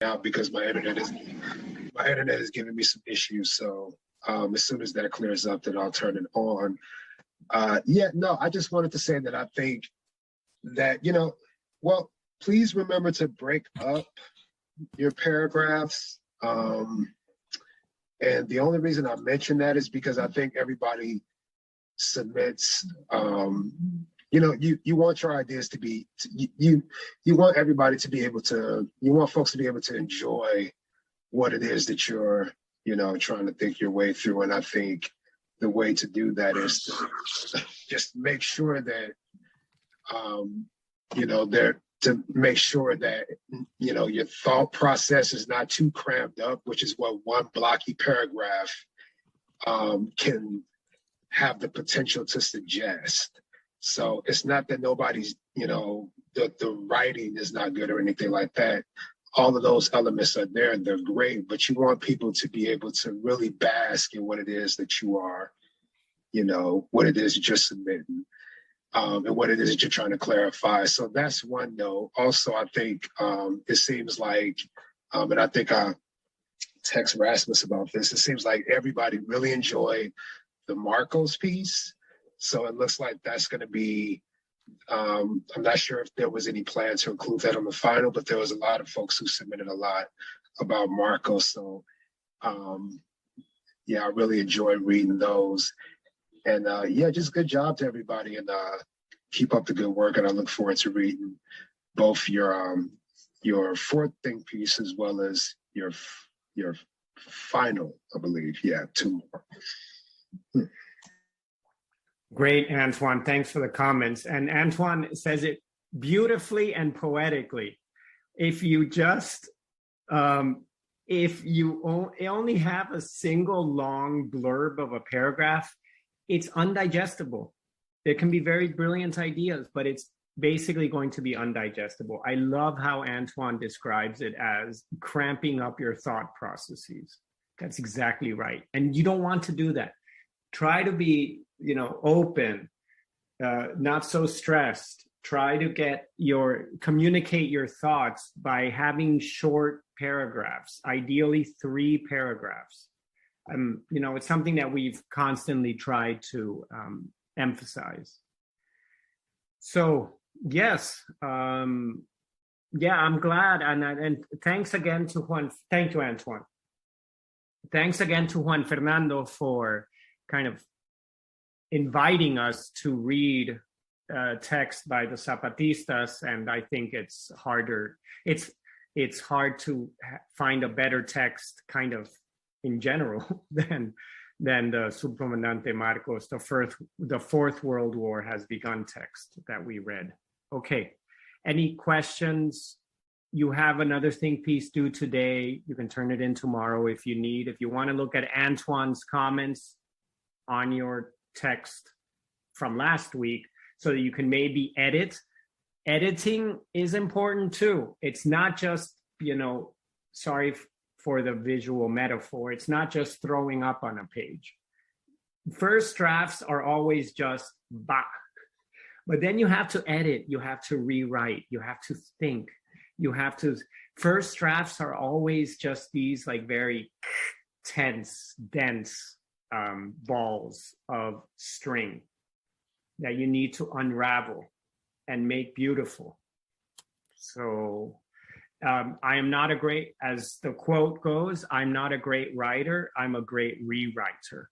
now because my internet is giving me some issues. So as soon as that clears up, then I'll turn it on. I just wanted to say that I think that, well, please remember to break up your paragraphs. And the only reason I mention that is because I think everybody submits, you want your ideas to be, you want everybody to be able to, you want folks to be able to enjoy what it is that you're, trying to think your way through. And I think the way to do that is to just make sure that, to make sure that, your thought process is not too cramped up, which is what one blocky paragraph can have the potential to suggest. So it's not that nobody's, the writing is not good or anything like that. All of those elements are there and they're great, but you want people to be able to really bask in what it is that you are, what it is that you're submitting, and what it is that you're trying to clarify. So that's one note. Also, I think it seems like, and I think I text Rasmus about this, it seems like everybody really enjoyed the Marcos piece. So it looks like that's going to be, I'm not sure if there was any plan to include that on the final, but there was a lot of folks who submitted a lot about Marcos. So I really enjoyed reading those. And just good job to everybody, and keep up the good work. And I look forward to reading both your fourth think piece as well as your final, I believe. Yeah, two more. Great, Antoine. Thanks for the comments. And Antoine says it beautifully and poetically. If you just, if you only have a single long blurb of a paragraph, it's undigestible. There can be very brilliant ideas, but it's basically going to be undigestible. I love how Antoine describes it as cramping up your thought processes. That's exactly right. And you don't want to do that. Try to be, open, not so stressed. Try to communicate your thoughts by having short paragraphs, ideally 3 paragraphs. It's something that we've constantly tried to emphasize. So yes, I'm glad, and thanks again to Juan. Thank you, Antoine. Thanks again to Juan Fernando for kind of inviting us to read text by the Zapatistas, and I think it's harder. It's hard to find a better text, kind of in general, than the Subcomandante Marcos, the Fourth World War has begun text that we read. Okay, any questions? You have another think piece due today. You can turn it in tomorrow if you need. If you want to look at Antoine's comments on your text from last week so that you can maybe edit. Editing is important too. It's not just, sorry for the visual metaphor, it's not just throwing up on a page. First drafts are always just bah. But then you have to edit, you have to rewrite, you have to think, first drafts are always just these like very tense, dense balls of string that you need to unravel and make beautiful. So I am not as the quote goes, I'm not a great writer, I'm a great rewriter.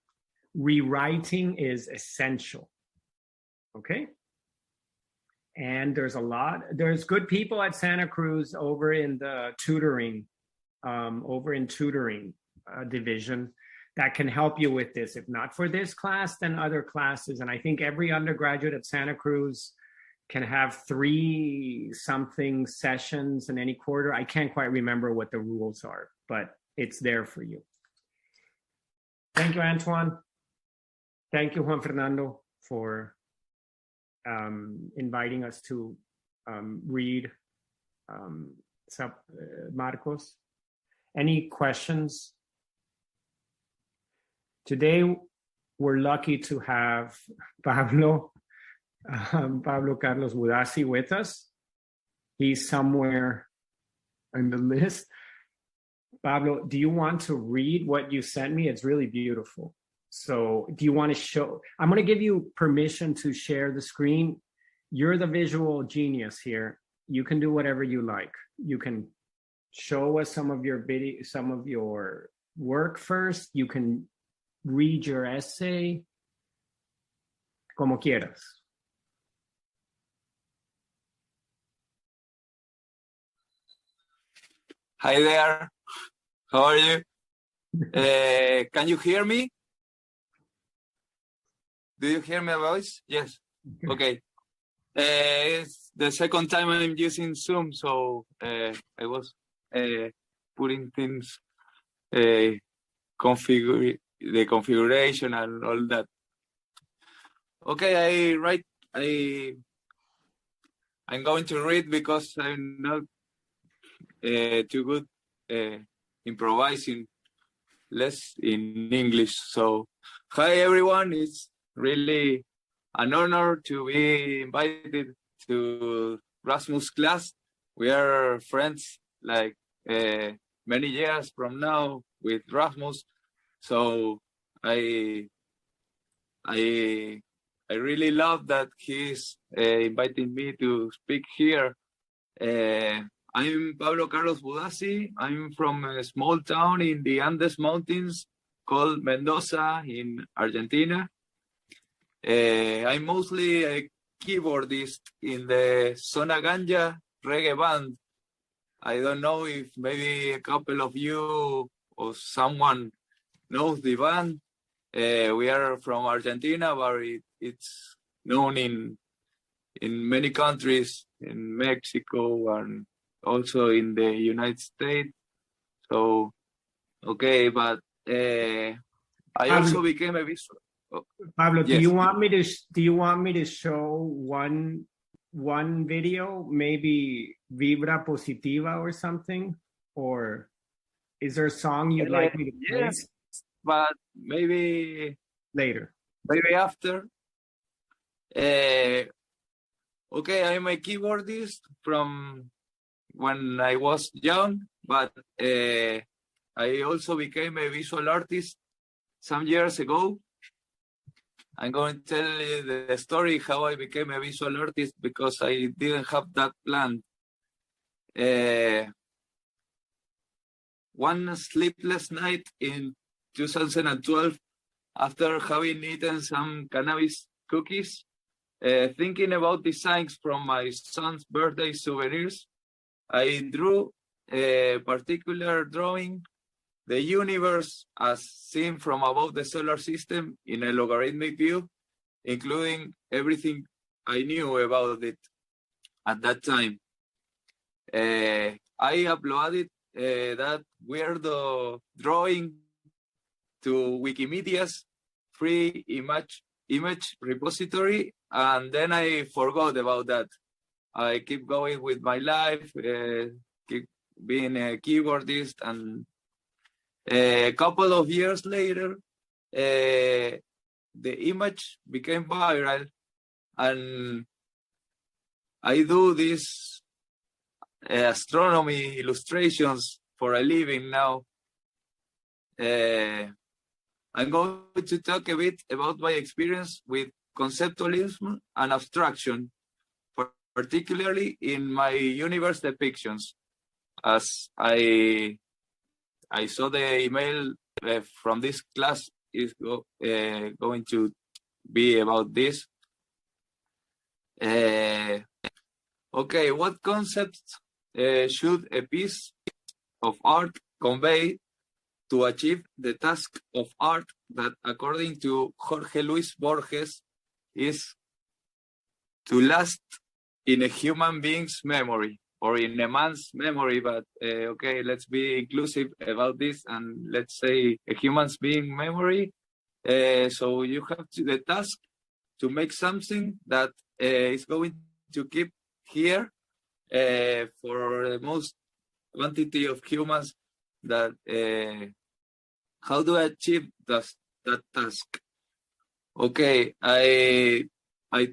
Rewriting is essential. Okay? And there's good people at Santa Cruz over in the tutoring, division that can help you with this. If not for this class, then other classes. And I think every undergraduate at Santa Cruz can have 3-something sessions in any quarter. I can't quite remember what the rules are, but it's there for you. Thank you, Antoine. Thank you, Juan Fernando, for inviting us to read Marcos. Any questions? Today, we're lucky to have Pablo Carlos Budassi with us. He's somewhere in the list. Pablo, do you want to read what you sent me? It's really beautiful. So do you want to show? I'm going to give you permission to share the screen. You're the visual genius here. You can do whatever you like. You can show us some of your video, some of your work first. You can read your essay, como quieras. Hi there. How are you? Can you hear me? Do you hear my voice? Yes. Okay. It's the second time I'm using Zoom, so I was putting things, the configuration and all that. Okay, I'm going to read because I'm not too good improvising less in English. So, hi everyone, it's really an honor to be invited to Rasmus' class. We are friends like many years from now with Rasmus. So I really love that he's inviting me to speak here. I'm Pablo Carlos Budassi. I'm from a small town in the Andes Mountains called Mendoza in Argentina. I'm mostly a keyboardist in the Zona Ganja reggae band. I don't know if maybe a couple of you or someone knows the band. We are from Argentina, but it's known in many countries, in Mexico and also in the United States. So, okay, but I also became a visual. Pablo, yes. do you want me to show one video, maybe Vibra Positiva or something? Or is there a song you'd like me to play? Yes, but maybe later. Maybe after. Okay, I'm a keyboardist from when I was young, but I also became a visual artist some years ago. I'm going to tell you the story how I became a visual artist because I didn't have that plan. One sleepless night in 2012, after having eaten some cannabis cookies, thinking about designs from my son's birthday souvenirs, I drew a particular drawing, the universe as seen from above the solar system in a logarithmic view, including everything I knew about it at that time. I uploaded that weirdo drawing to Wikimedia's free image repository, and then I forgot about that. I keep going with my life, keep being a keyboardist, and a couple of years later, the image became viral, and I do these astronomy illustrations for a living now. I'm going to talk a bit about my experience with conceptualism and abstraction, particularly in my universe depictions. As I saw the email from this class is going to be about this. Okay, what concepts should a piece of art convey to achieve the task of art that, according to Jorge Luis Borges, is to last in a human being's memory or in a man's memory? But okay, let's be inclusive about this and let's say a human being memory. So you have the task to make something that is going to keep here for the most quantity of humans. That how do I achieve that task? Okay, I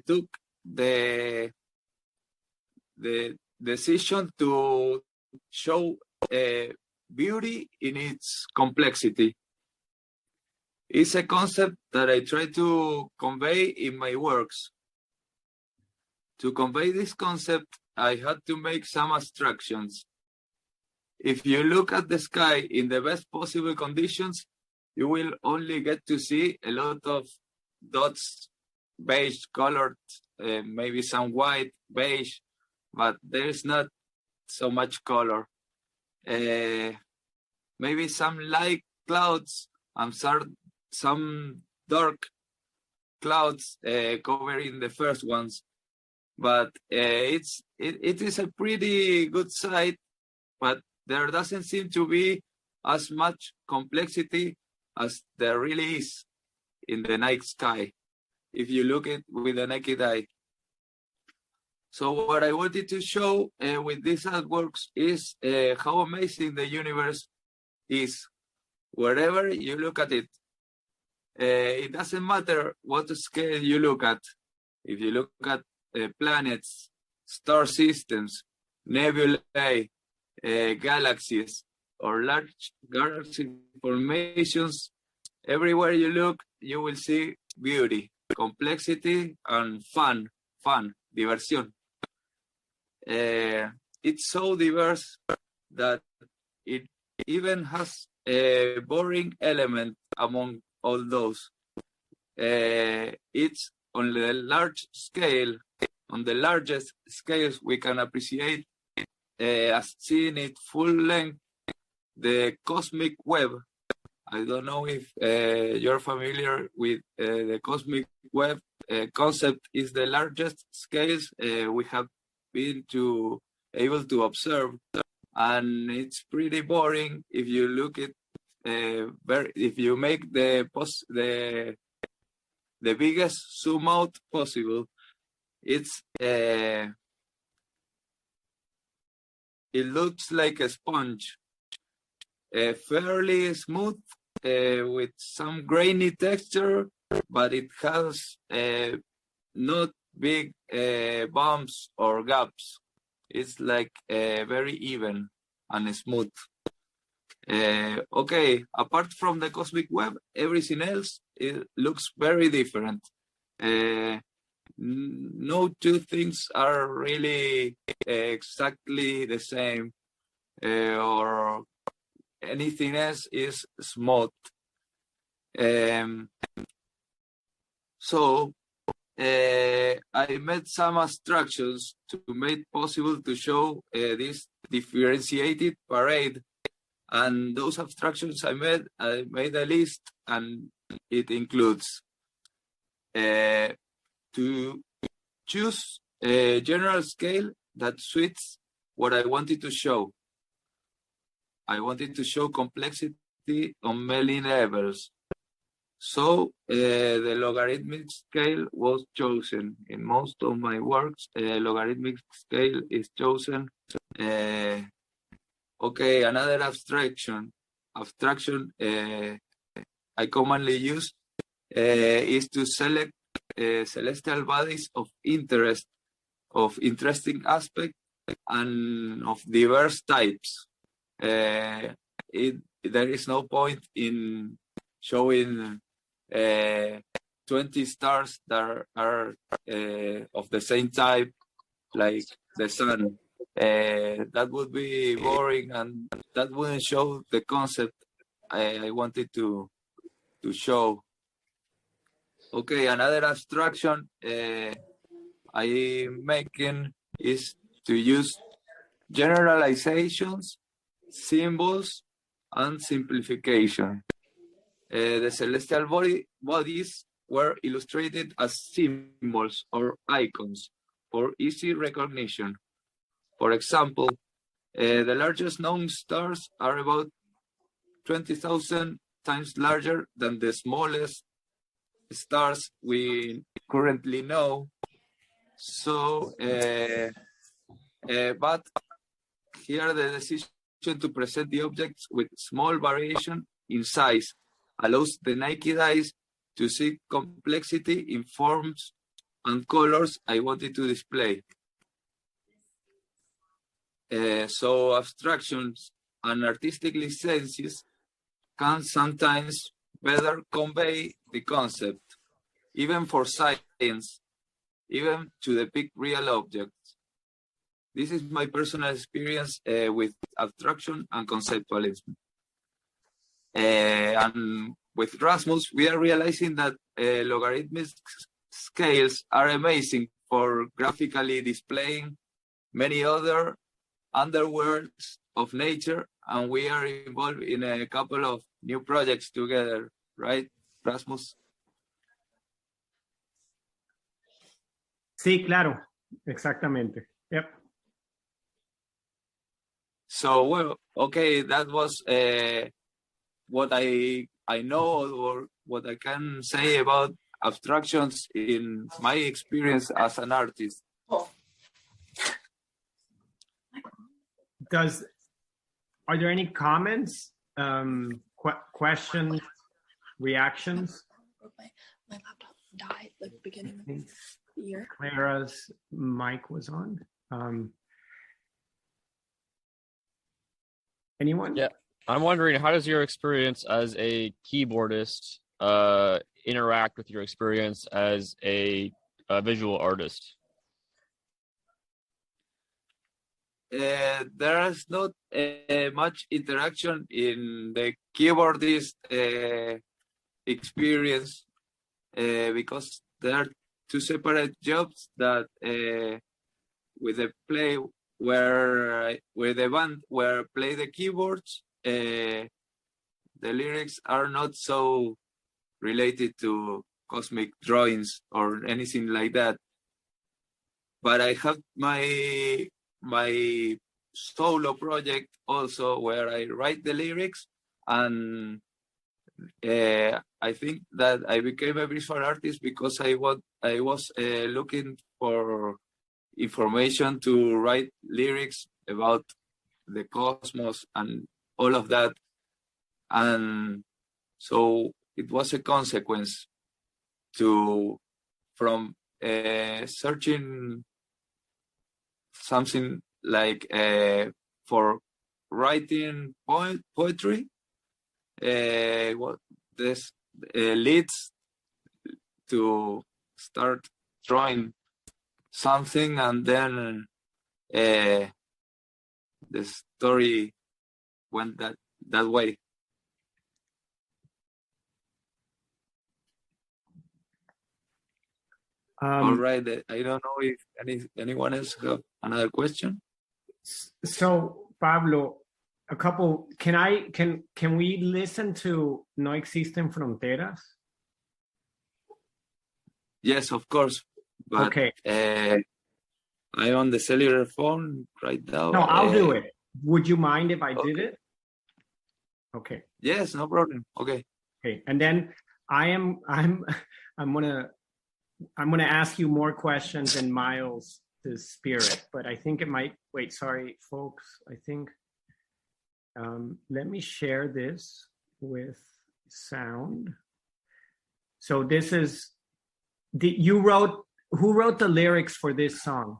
took the decision to show beauty in its complexity. It's a concept that I try to convey in my works. To convey this concept, I had to make some abstractions. If you look at the sky in the best possible conditions, you will only get to see a lot of dots, beige colored, maybe some white, beige, but there's not so much color. Maybe some light clouds and some dark clouds covering the first ones. But it is a pretty good sight, but there doesn't seem to be as much complexity as there really is in the night sky, if you look at it with the naked eye. So what I wanted to show with these artworks is how amazing the universe is. Wherever you look at it, it doesn't matter what scale you look at. If you look at planets, star systems, nebulae, galaxies, or large galaxy formations, everywhere you look, you will see beauty, complexity, and fun, diversión. It's so diverse that it even has a boring element among all those. It's on the large scale, on the largest scales we can appreciate, as seen it full length, the cosmic web. I don't know if you're familiar with the cosmic web concept. Is the largest scales we have been able to observe, and it's pretty boring if you look at if you make the biggest zoom out possible. It's it looks like a sponge, fairly smooth, with some grainy texture, but it has not big bumps or gaps. It's like very even and smooth. Okay, apart from the cosmic web, everything else, it looks very different. No two things are really exactly the same, or anything else is smooth. So I made some abstractions to make possible to show this differentiated parade. And those abstractions I made a list, and it includes to choose a general scale that suits what I wanted to show. I wanted to show complexity on many levels. So the logarithmic scale was chosen. In most of my works, logarithmic scale is chosen. Okay, another abstraction I commonly use is to select celestial bodies of interest, of interesting aspect, and of diverse types. There is no point in showing 20 stars that are of the same type, like the sun. That would be boring, and that wouldn't show the concept I wanted to show. Okay, another abstraction I'm making is to use generalizations, symbols, and simplification. The celestial bodies were illustrated as symbols or icons for easy recognition. For example, the largest known stars are about 20,000 times larger than the smallest stars we currently know. So, but here the decision to present the objects with small variation in size allows the naked eyes to see complexity in forms and colors I wanted to display. So abstractions and artistic licenses can sometimes better convey the concept, even for science, even to depict real objects. This is my personal experience with abstraction and conceptualism. And with Rasmus, we are realizing that logarithmic scales are amazing for graphically displaying many other underworlds of nature, and we are involved in a couple of new projects together, right, Rasmus? Sí, claro, exactamente. Yep. So, well, okay, that was what I know, or what I can say about abstractions in my experience as an artist. Are there any comments, questions, reactions? My laptop died at the beginning of the year. Clara's mic was on. Anyone? Yeah, I'm wondering, how does your experience as a keyboardist interact with your experience as a visual artist? There is not much interaction in the keyboardist experience because there are two separate jobs that with the play where the band where play the keyboards, the lyrics are not so related to cosmic drawings or anything like that. But I have my solo project also where I write the lyrics, and I think that I became a visual artist because I was looking for information to write lyrics about the cosmos and all of that, and so it was a consequence from searching something like for writing poetry. What this leads to start drawing something, and then the story went that way. All right. I don't know if anyone else have another question. So Pablo, a couple. Can we listen to No Existen Fronteras? Yes, of course. But Okay. I'm on the cellular phone right now. No, I'll do it. Would you mind if I did it? Okay. Yes, no problem. Okay. Okay. And then I'm gonna ask you more questions in Miles' spirit, but I think it might wait. Sorry, folks. I think let me share this with sound. So this is who wrote the lyrics for this song?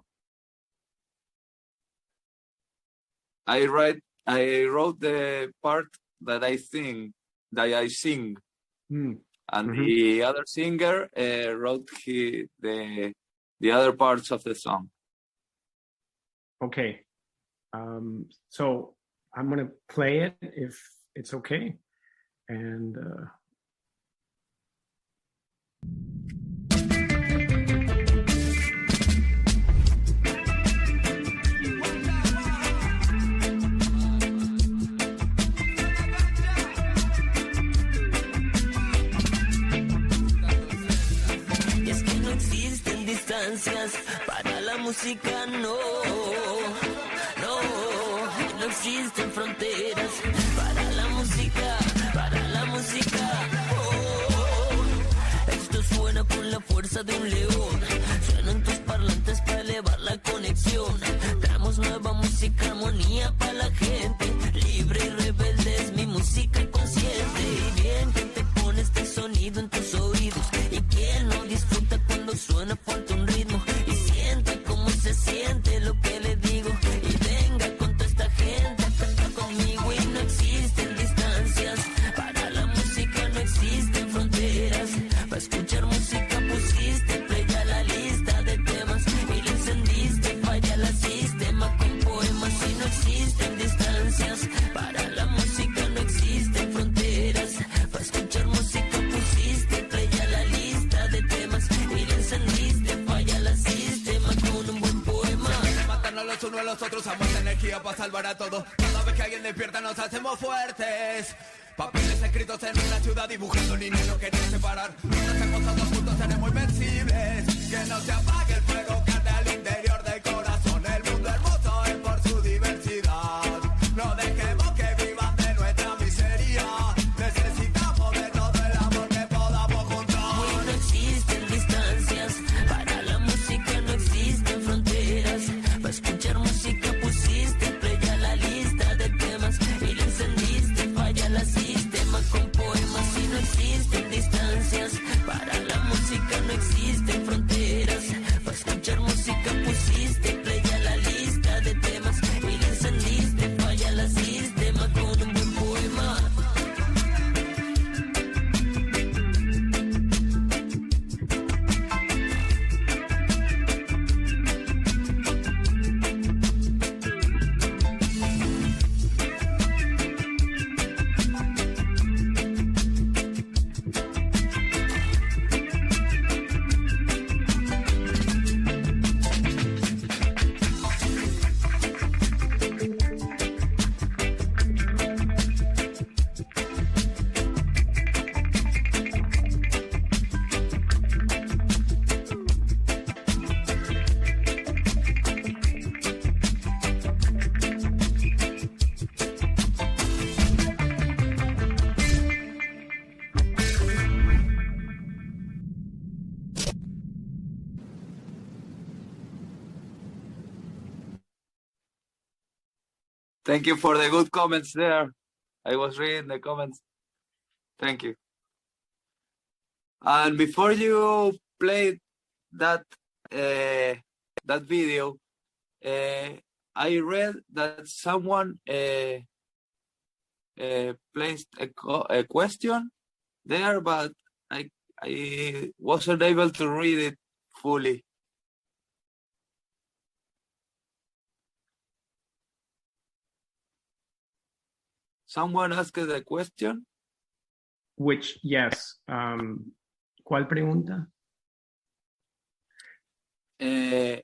I wrote the part that I sing. And the other singer wrote the other parts of the song. Okay. So I'm gonna play it if it's okay. And para la música, no existen fronteras para la música, esto suena con la fuerza de un león, suenan tus parlantes para elevar la conexión, traemos nueva música, armonía para la gente, libre y rebelde es mi música inconsciente, y bien que te pone este sonido en tus oídos, y quien no disfruta cuando suena fuerte un ritmo, y siente cómo se siente lo que le digo, y venga con toda esta gente a cantar conmigo y nosotros usamos energía para salvar a todos. Cada vez que alguien despierta nos hacemos fuertes. Papeles escritos en una ciudad dibujando líneas no querían separar. Nos hemos todos juntos, seremos invencibles. Que no se apague el fuego que arde al interior del corazón. El mundo hermoso es por su diversidad. No dejemos que vivan de nuestra miseria. Necesitamos de todo el amor que podamos juntar. Hoy no existen distancias, para la música no existen fronteras. Para escuchar música pusiste play a la lista de temas y la encendiste, falla la sistema con poemas. Y no existen distancias, para la música no existen fronteras. Para escuchar música pusiste play a la lista de temas y la encendiste, falla la sistema con un buen poema. Thank you for the good comments there. I was reading the comments. Thank you. And before you play that that video, I read that someone placed a question there, but I wasn't able to read it fully. Someone asked a question. Which, yes. ¿Cuál pregunta? It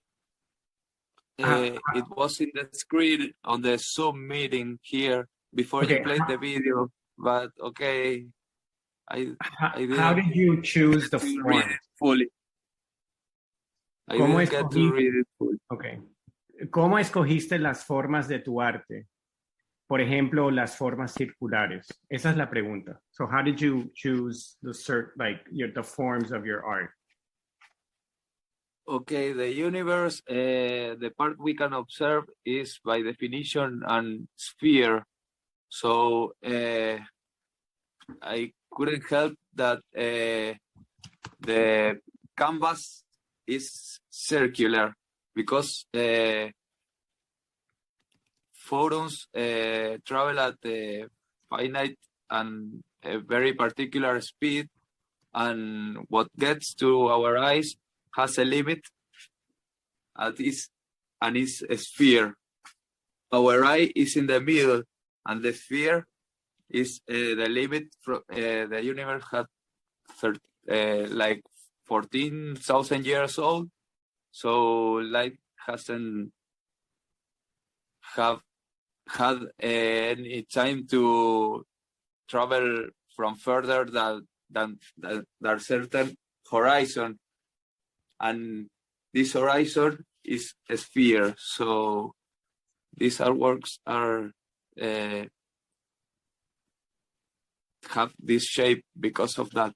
was in the screen on the Zoom meeting here before you played the video, but okay. I How did you choose the read form? it fully. I didn't get to read it fully. Okay. ¿Cómo escogiste las formas de tu arte? Por ejemplo, las formas circulares. Esa es la pregunta. So how did you choose the forms of your art? Okay, the universe, the part we can observe is by definition an sphere. So I couldn't help that the canvas is circular because photons travel at a finite and a very particular speed, and what gets to our eyes has a limit and is a sphere. Our eye is in the middle, and the sphere is the limit. The universe had like 14,000 years old, so light hasn't had any time to travel from further than certain horizon, and this horizon is a sphere. So these artworks are have this shape because of that.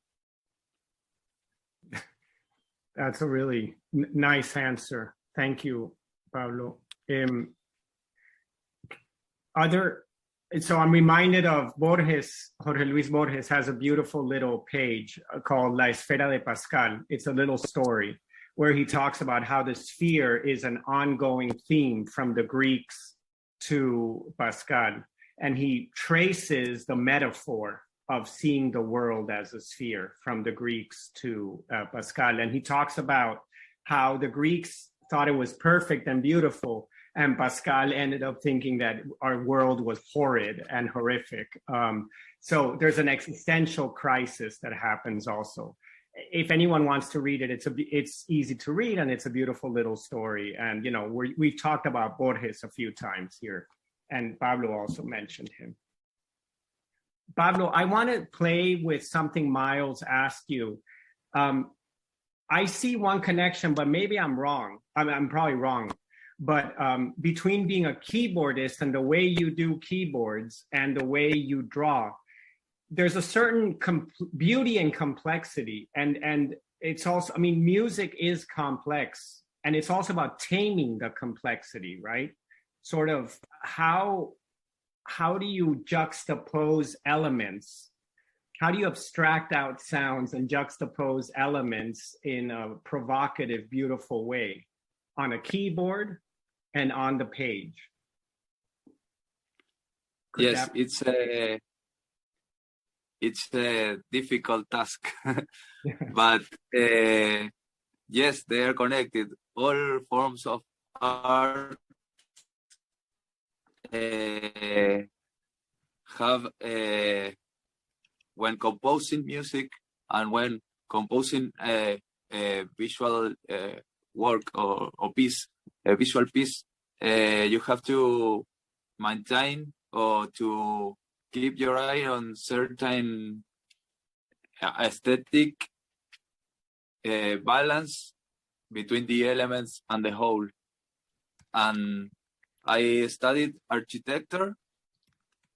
That's a really nice answer. Thank you, Pablo. So I'm reminded of Borges. Jorge Luis Borges has a beautiful little page called La Esfera de Pascal. It's a little story where he talks about how the sphere is an ongoing theme from the Greeks to Pascal. And he traces the metaphor of seeing the world as a sphere from the Greeks to Pascal. And he talks about how the Greeks thought it was perfect and beautiful, and Pascal ended up thinking that our world was horrid and horrific. So there's an existential crisis that happens also. if anyone wants to read it, it's easy to read, and it's a beautiful little story. And, you know, we've talked about Borges a few times here, and Pablo also mentioned him. Pablo, I want to play with something Miles asked you. I see one connection, but maybe I'm wrong. I'm probably wrong. But between being a keyboardist and the way you do keyboards and the way you draw, there's a certain beauty and complexity. And it's also, I mean, music is complex, and it's also about taming the complexity, right? Sort of how do you juxtapose elements? How do you abstract out sounds and juxtapose elements in a provocative, beautiful way on a keyboard and on the page? Yes, it's a difficult task, but yes, they are connected. All forms of art have when composing music and when composing a visual work or piece, a visual piece, you have to maintain or to keep your eye on certain aesthetic balance between the elements and the whole. And I studied architecture,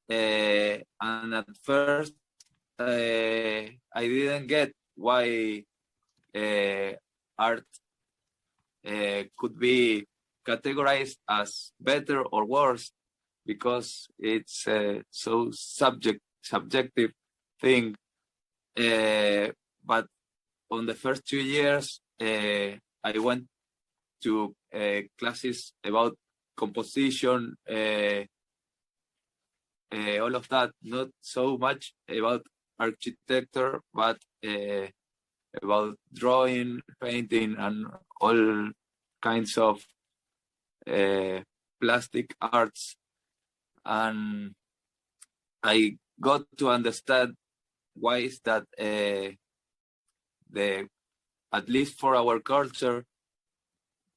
and at first I didn't get why art could be categorized as better or worse, because it's so subjective thing. But on the first 2 years, I went to classes about composition, all of that, not so much about architecture, but about drawing, painting, and all kinds of plastic arts. And I got to understand why is that at least for our culture,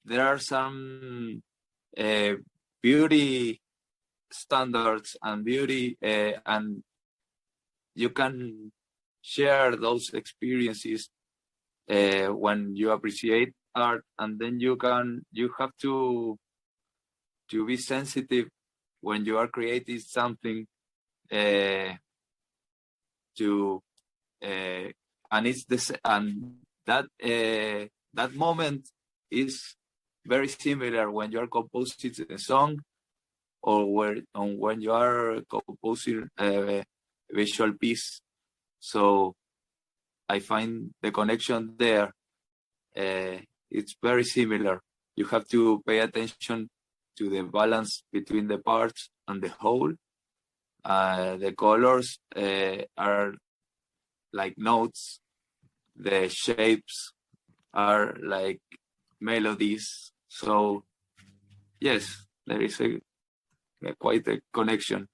there are some beauty standards and beauty, and you can share those experiences when you appreciate art, and then you have to be sensitive when you are creating something and it's this, and that moment is very similar when you are composing a song or when you are composing a visual piece. So I find the connection there. It's very similar. You have to pay attention to the balance between the parts and the whole. The colors are like notes. The shapes are like melodies. So yes, there is quite a connection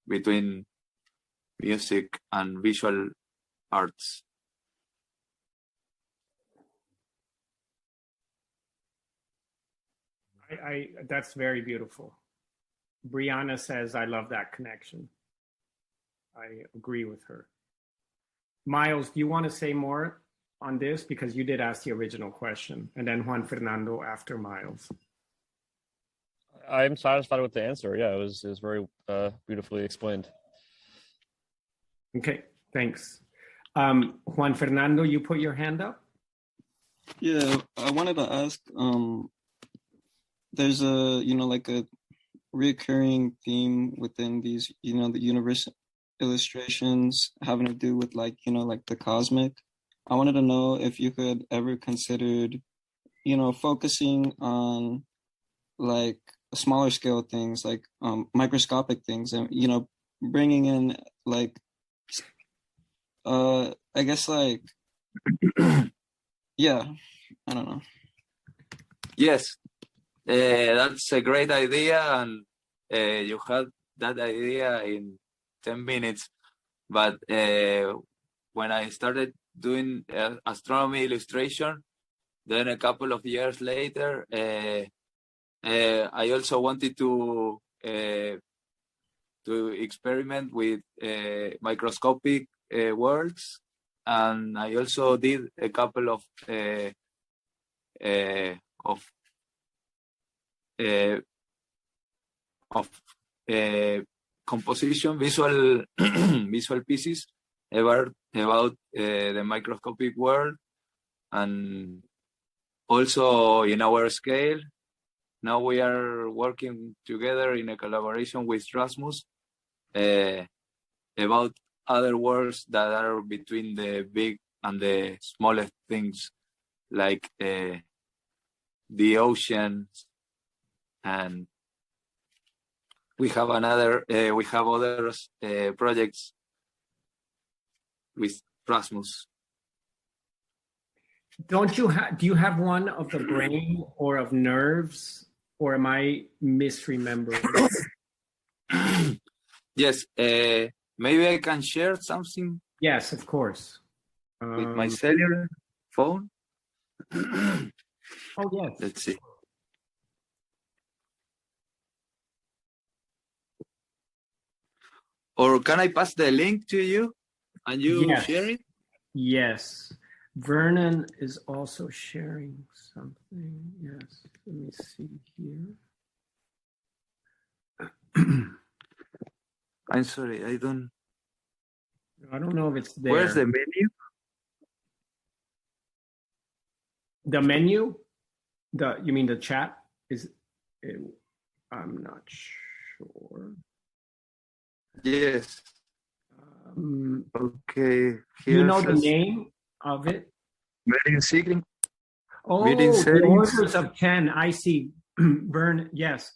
between music and visual arts. That's very beautiful. Brianna says, I love that connection. I agree with her. Miles, do you want to say more on this? Because you did ask the original question, and then Juan Fernando after Miles. I'm satisfied with the answer. Yeah, it was very beautifully explained. Okay, thanks. Juan Fernando, you put your hand up? Yeah, I wanted to ask, there's a, like a recurring theme within these, the universe illustrations having to do with like the cosmic. I wanted to know if you could ever considered, focusing on like smaller scale things, like microscopic things, and, bringing in like, I guess like, yeah, I don't know. Yes, that's a great idea, and you had that idea in 10 minutes. But when I started doing astronomy illustration. Then a couple of years later, I also wanted to experiment with microscopic worlds, and I also did a couple of composition visual visual pieces about the microscopic world, and also in our scale. Now we are working together in a collaboration with Rasmus about other worlds that are between the big and the smallest things, like the oceans, and we have other projects with Rasmus. Do you have one of the brain or of nerves, or am I misremembering? Yes, maybe I can share something. Yes, of course. With my cellular phone. Oh yes. Let's see. Or can I pass the link to you and you Yes. share it? Yes. Vernon is also sharing something. Yes. Let me see here. I'm sorry, I don't know if it's there. Where's the menu? The menu? You mean the chat? I'm not sure. Yes. Okay. You know the name of it? Meeting settings. Oh, Meeting the settings. orders of 10. I see. Vern, yes.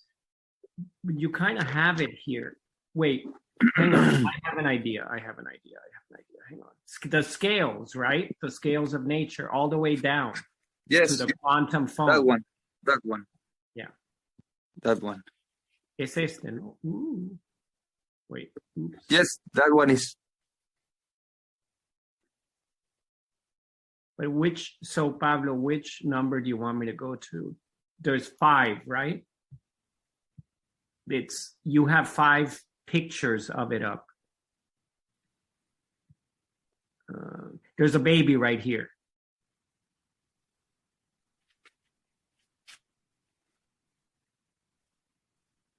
You kind of have it here. Wait, hang on. I have an idea. Hang on. The scales, right? The scales of nature, all the way down. Yes. To the quantum foam. That one. Yeah. That one. Es este, no? Ooh. Wait. Oops. Yes, that one is. But Pablo, which number do you want me to go to? There's 5, right? You have 5 pictures of it up. There's a baby right here.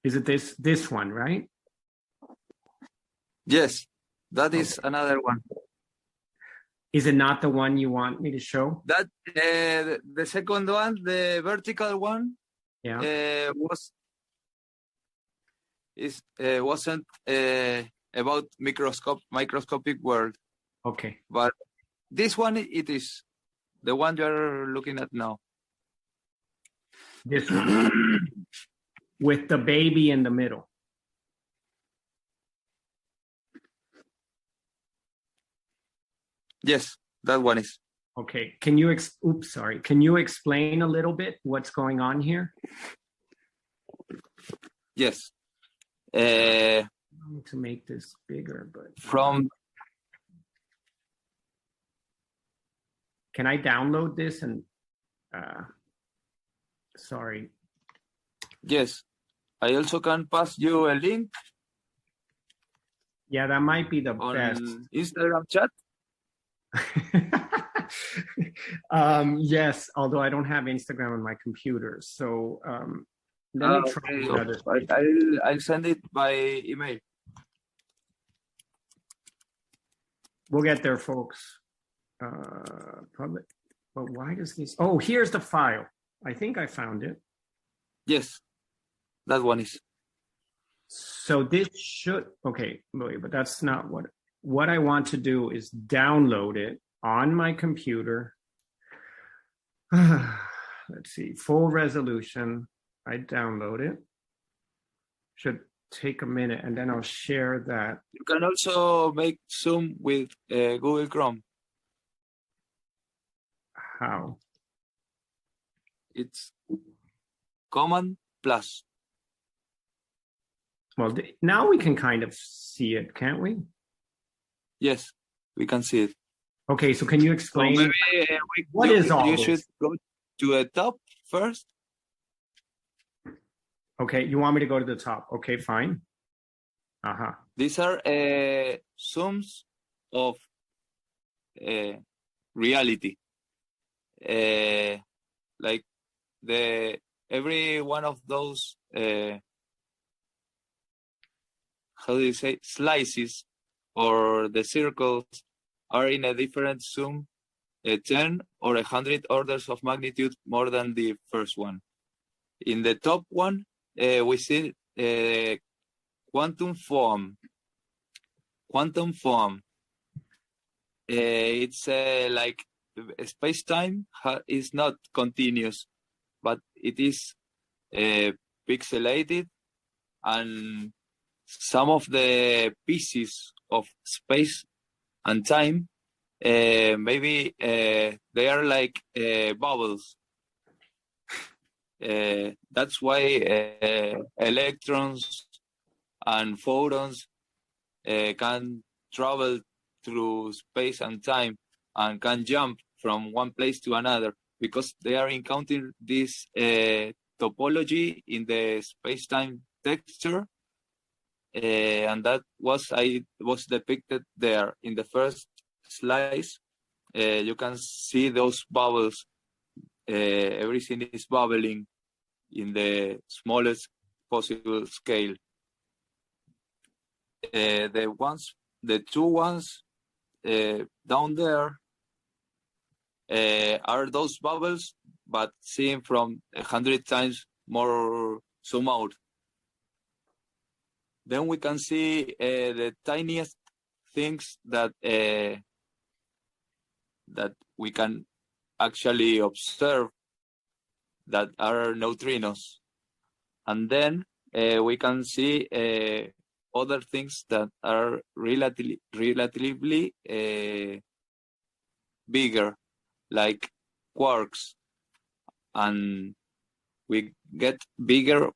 Is it this one, right? Yes, that is another one. Is it not the one you want me to show? That the second one, the vertical one, wasn't about microscopic world. Okay. But this one, it is the one you're looking at now. This one with the baby in the middle. Yes, that one is. Okay. Can you Can you explain a little bit what's going on here? Yes. I need to make this bigger, but can I download this and sorry. Yes. I also can pass you a link. Yeah, that might be the on best. Instagram chat. Yes, although I don't have Instagram on my computer, so let me try. I'll send it by email. We'll get there, folks. Public. But why does this? Oh, here's the file. I think I found it. Yes, that one is. So this should okay, but that's not what I want to do is download it on my computer. Let's see, full resolution. I download it. Should take a minute, and then I'll share that. You can also make Zoom with Google Chrome. How? It's Command plus. Well, now we can kind of see it, can't we? Yes, we can see it. Okay, so can you So explain maybe what is all you this? should go to the top first. Okay, you want me to go to the top? Okay, fine. Uh-huh. These are sums of reality. Like every one of those how do you say, slices or the circles are in a different sum, 10 or 100 orders of magnitude more than the first one. In the top one, we see quantum form. Quantum form. It's like space-time is not continuous, but it is pixelated, and some of the pieces of space and time, maybe they are like bubbles. That's why electrons and photons can travel through space and time and can jump from one place to another, because they are encountering this topology in the space-time texture, and that was depicted there in the first slice. You can see those bubbles. Everything is bubbling in the smallest possible scale. The two ones down there are those bubbles, but seen from 100 times more zoom out. Then we can see the tiniest things that we can actually observe, that are neutrinos. And then we can see other things that are relatively bigger, like quarks. And we get bigger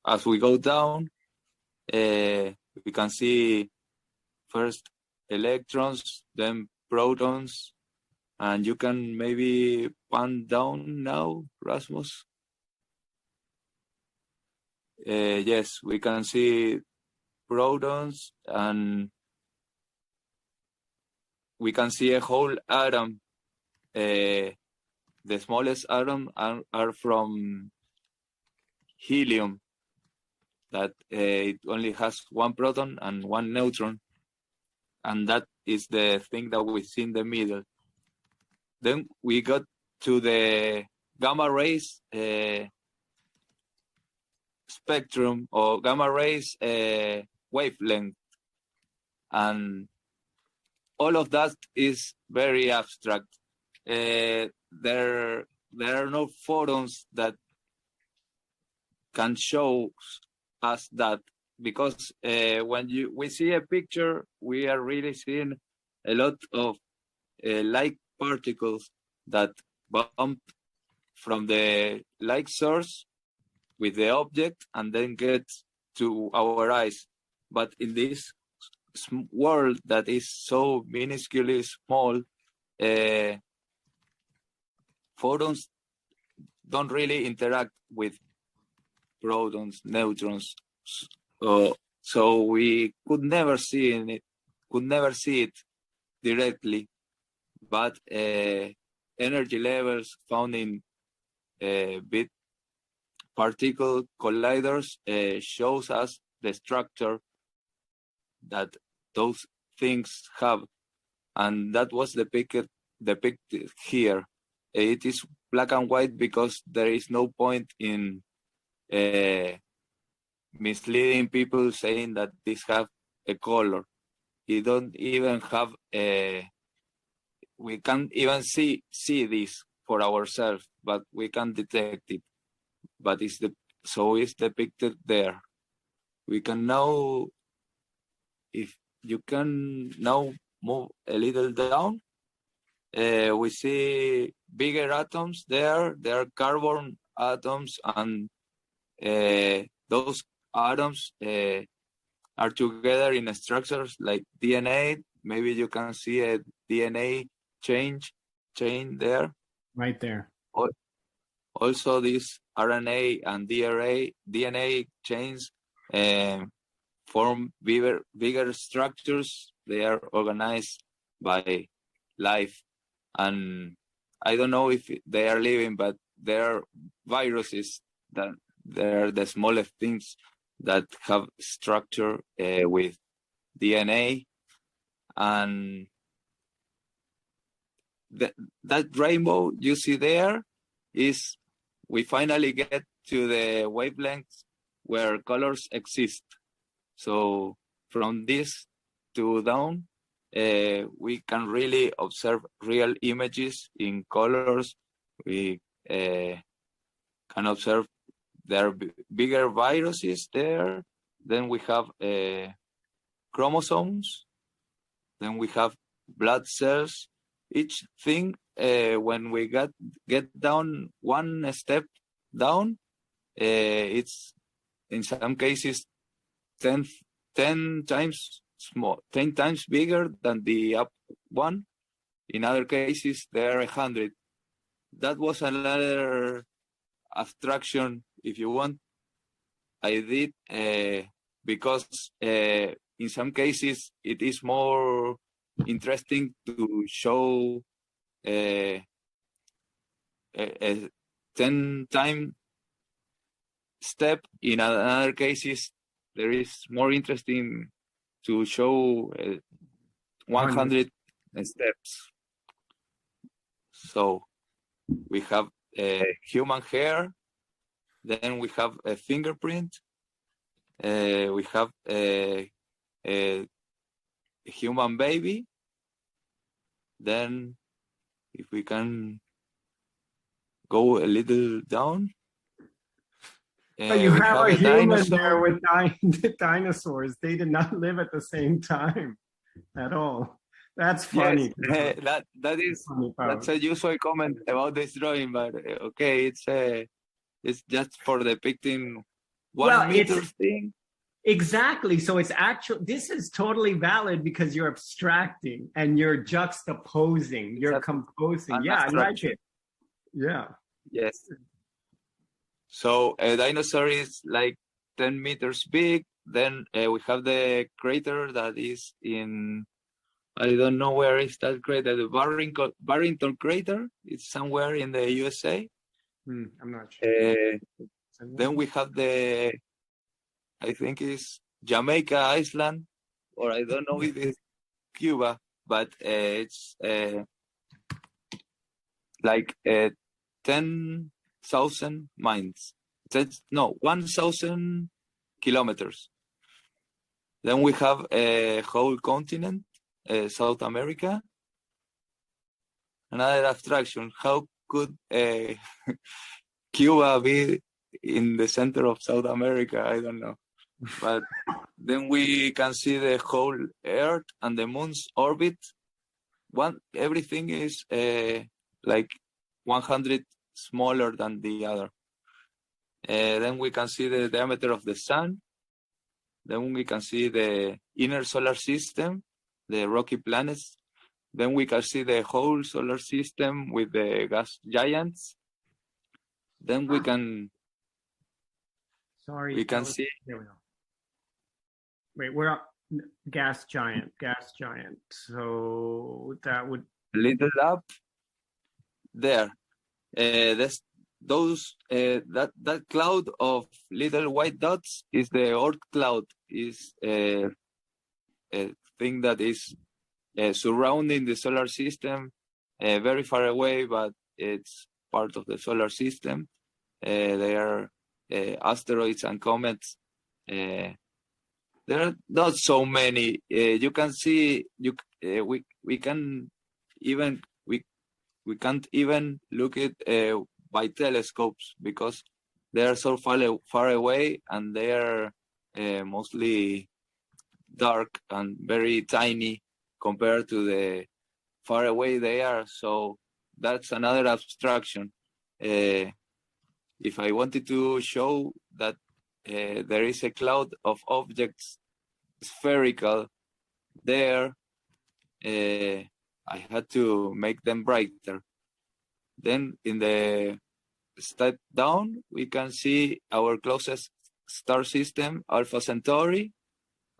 as we go down. We can see first electrons, then protons, and you can maybe pan down now, Rasmus. Yes, we can see protons, and we can see a whole atom. The smallest atom are from helium, that it only has one proton and one neutron, and that is the thing that we see in the middle. Then we got to the gamma rays spectrum, or gamma rays wavelength, and all of that is very abstract. There are no photons that can show us that, because when we see a picture, we are really seeing a lot of light particles that bump from the light source with the object and then get to our eyes. But in this world that is so minusculely small, photons don't really interact with protons, neutrons, so we could never see it directly. But energy levels found in bit particle colliders shows us the structure that those things have, and that was depicted here. It is black and white because there is no point in misleading people saying that this have a color. You don't even have we can't even see this for ourselves, but we can detect it. But it's depicted there. We can now, if you can now move a little down, we see bigger atoms there. There are carbon atoms, and those atoms are together in structures like DNA maybe you can see a DNA chain there. Right there. Also, these RNA and DNA chains form bigger structures. They are organized by life, and I don't know if they are living, but there are viruses that they're the smallest things that have structure with DNA, and that rainbow you see there is we finally get to the wavelengths where colors exist. So from this to down, we can really observe real images in colors. We can observe there are bigger viruses there. Then we have chromosomes. Then we have blood cells. Each thing, when we get down one step down, it's in some cases 10 times small, 10 times bigger than the up one. In other cases, they're 100. That was another abstraction, if you want, I did because in some cases it is more interesting to show a 10-time step. In other cases, there is more interesting to show 100 steps. So we have human hair, then we have a fingerprint, we have a human baby. Then if we can go a little down. But you have a human dinosaur. there with dinosaurs. They did not live at the same time at all. That's funny. Yes, that's a usual comment about this drawing, but okay, it's just for depicting one meter thing. Exactly. So it's this is totally valid because you're abstracting and you're juxtaposing, you're composing. Yeah, I like it. Yeah. Yes. So a dinosaur is like 10 meters big. Then we have the crater that is in, I don't know where is that crater, the Barrington crater. It's somewhere in the USA. I'm not sure. Then we have I think it's Jamaica Island, or I don't know if it's Cuba, but it's like 10,000 miles. 1,000 kilometers. Then we have a whole continent, South America. Another abstraction, how could Cuba be in the center of South America? I don't know. But then we can see the whole Earth and the moon's orbit. Everything is like 100 smaller than the other. Then we can see the diameter of the sun. Then we can see the inner solar system, the rocky planets. Then we can see the whole solar system with the gas giants. Then we can see. There we go. Wait, we're up. Gas giant. So that would little up there. That cloud of little white dots is the Oort cloud. Is a thing that is surrounding the solar system, very far away, but it's part of the solar system. They are asteroids and comets. There are not so many. You can see. We can't even look at by telescopes because they are so far away, and they are mostly dark and very tiny compared to the far away they are. So that's another abstraction. If I wanted to show that there is a cloud of objects spherical there, I had to make them brighter. Then in the step down, we can see our closest star system, Alpha Centauri,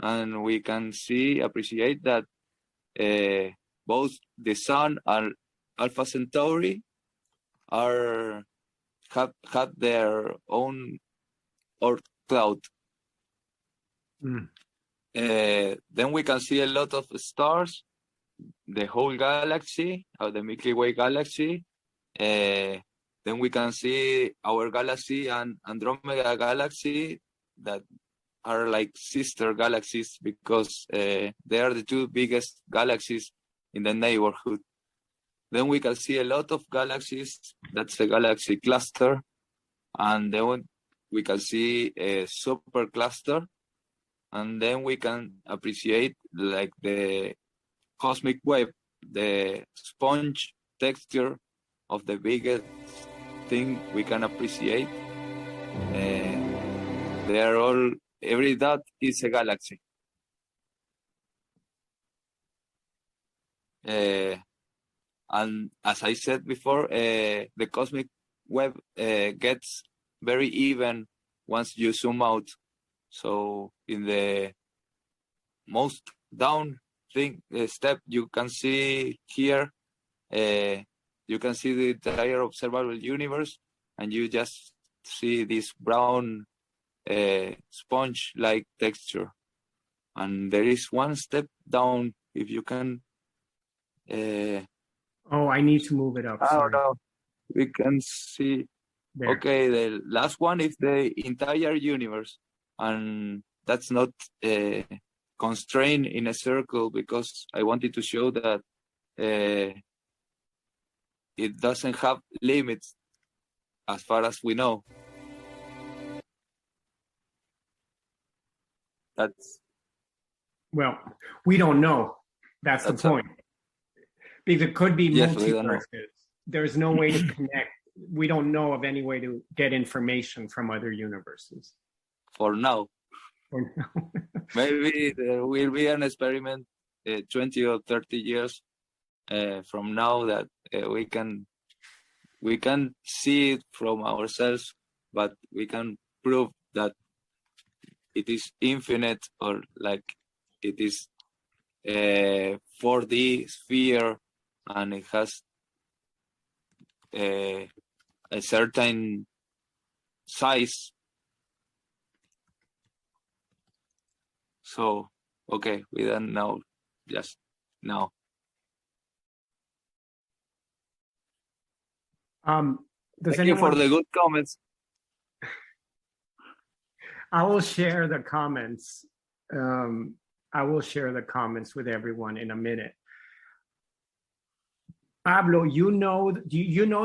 and we can appreciate that both the Sun and Alpha Centauri had their own Oort cloud. Then we can see a lot of stars, the whole galaxy, the Milky Way galaxy. Then we can see our galaxy and Andromeda galaxy that are like sister galaxies because they are the two biggest galaxies in the neighborhood. Then we can see a lot of galaxies. That's a galaxy cluster. And then we can see a super cluster. And then we can appreciate like the cosmic web, the sponge texture of the biggest thing we can appreciate. They are all, every dot is a galaxy. And as I said before, the cosmic web gets very even once you zoom out. So in the most down step, you can see here, you can see the entire observable universe, and you just see this brown sponge-like texture. And there is one step down, if you can. Oh, I need to move it up. Oh, no. We can see. There. Okay, the last one is the entire universe. And that's not constrained in a circle because I wanted to show that it doesn't have limits as far as we know. Well, we don't know. That's the point. Because it could be multiverses. There's no way to connect. We don't know of any way to get information from other universes. For now. Maybe there will be an experiment 20 or 30 years from now that we can see it from ourselves, but we can prove that it is infinite, or like it is a 4D sphere and it has a certain size. So, okay, we don't know just now. Does Thank you for the good comments. I will share the comments. I will share the comments with everyone in a minute. Pablo, do you know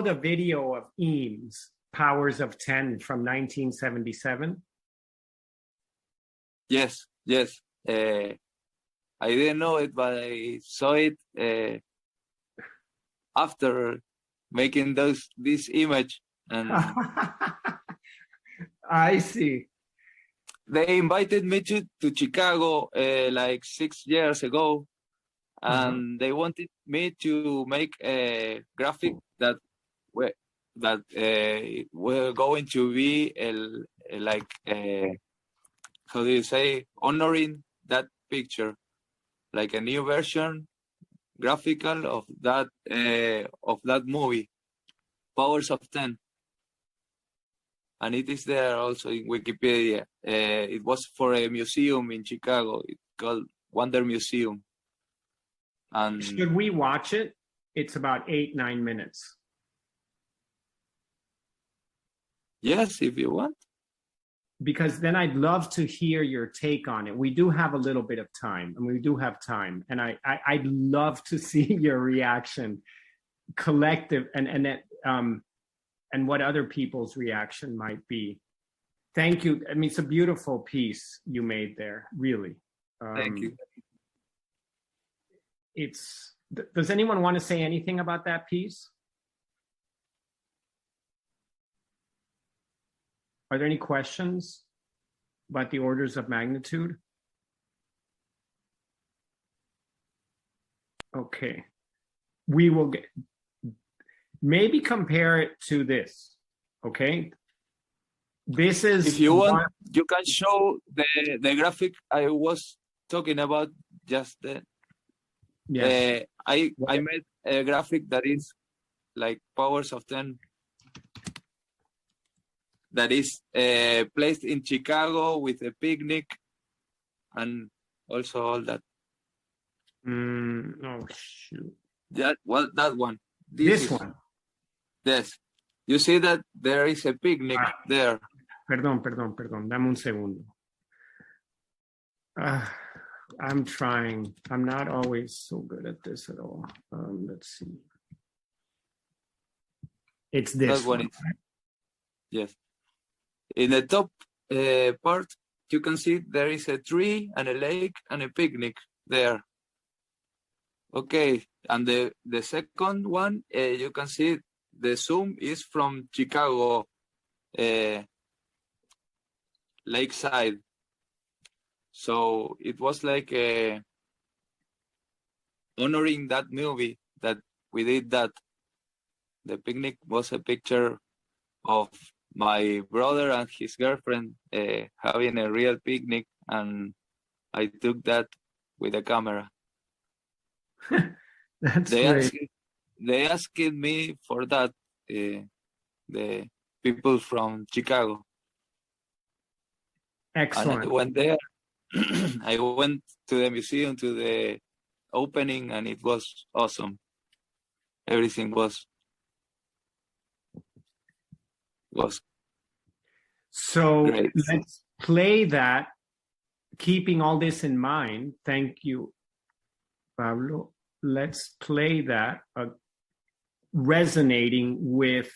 the video of Eames, Powers of 10 from 1977? Yes. I didn't know it, but I saw it after making this image. And I see. They invited me to Chicago like 6 years ago, and they wanted me to make a graphic that were going to be how do you say, honoring that picture, like a new version graphical of that movie, Powers of 10. And it is there also in Wikipedia. It was for a museum in Chicago. It's called Wonder Museum. And should we watch it? It's about 8-9 minutes. Yes, if you want. Because then I'd love to hear your take on it. We do have a little bit of time, and we do have time. And I'd love to see your reaction, collective, and what other people's reaction might be. Thank you. I mean, it's a beautiful piece you made there, really. Thank you. Does anyone want to say anything about that piece? Are there any questions about the orders of magnitude? Okay. We will get, maybe compare it to this. Okay. This is If you want, you can show the graphic I was talking about just then. Yeah. I made a graphic that is like powers of 10 that is placed in Chicago with a picnic and also all that. Oh shoot. That one. This one. Yes. You see that there is a picnic there. Perdón. Dame un segundo. I'm trying. I'm not always so good at this at all. Let's see. It's this That one. one. Yes. In the top part, you can see there is a tree and a lake and a picnic there. Okay. And the second one, you can see the zoom is from Chicago lakeside. So it was like honoring that movie that we did that. The picnic was a picture of my brother and his girlfriend having a real picnic, and I took that with a camera. That's great. They asked me for that, the people from Chicago. Excellent. And I went there. I went to the museum, to the opening, and it was awesome. Everything was So great. let's play that, keeping all this in mind. Thank you, Pablo. Let's play that resonating with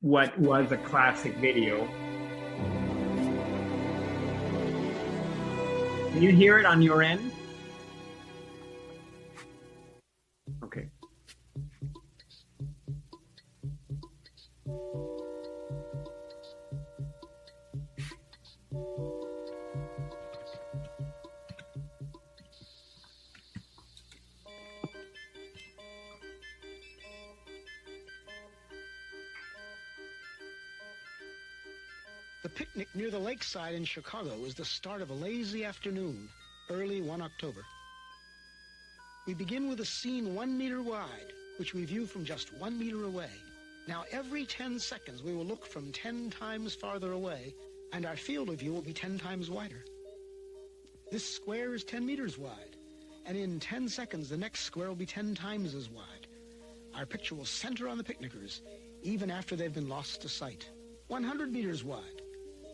what was a classic video. Can you hear it on your end? Okay. The picnic near the lakeside in Chicago was the start of a lazy afternoon, early one October. We begin with a scene 1 meter wide, which we view from just 1 meter away. Now, every 10 seconds, we will look from 10 times farther away, and our field of view will be 10 times wider. This square is 10 meters wide, and in 10 seconds, the next square will be 10 times as wide. Our picture will center on the picnickers, even after they've been lost to sight. 100 meters wide.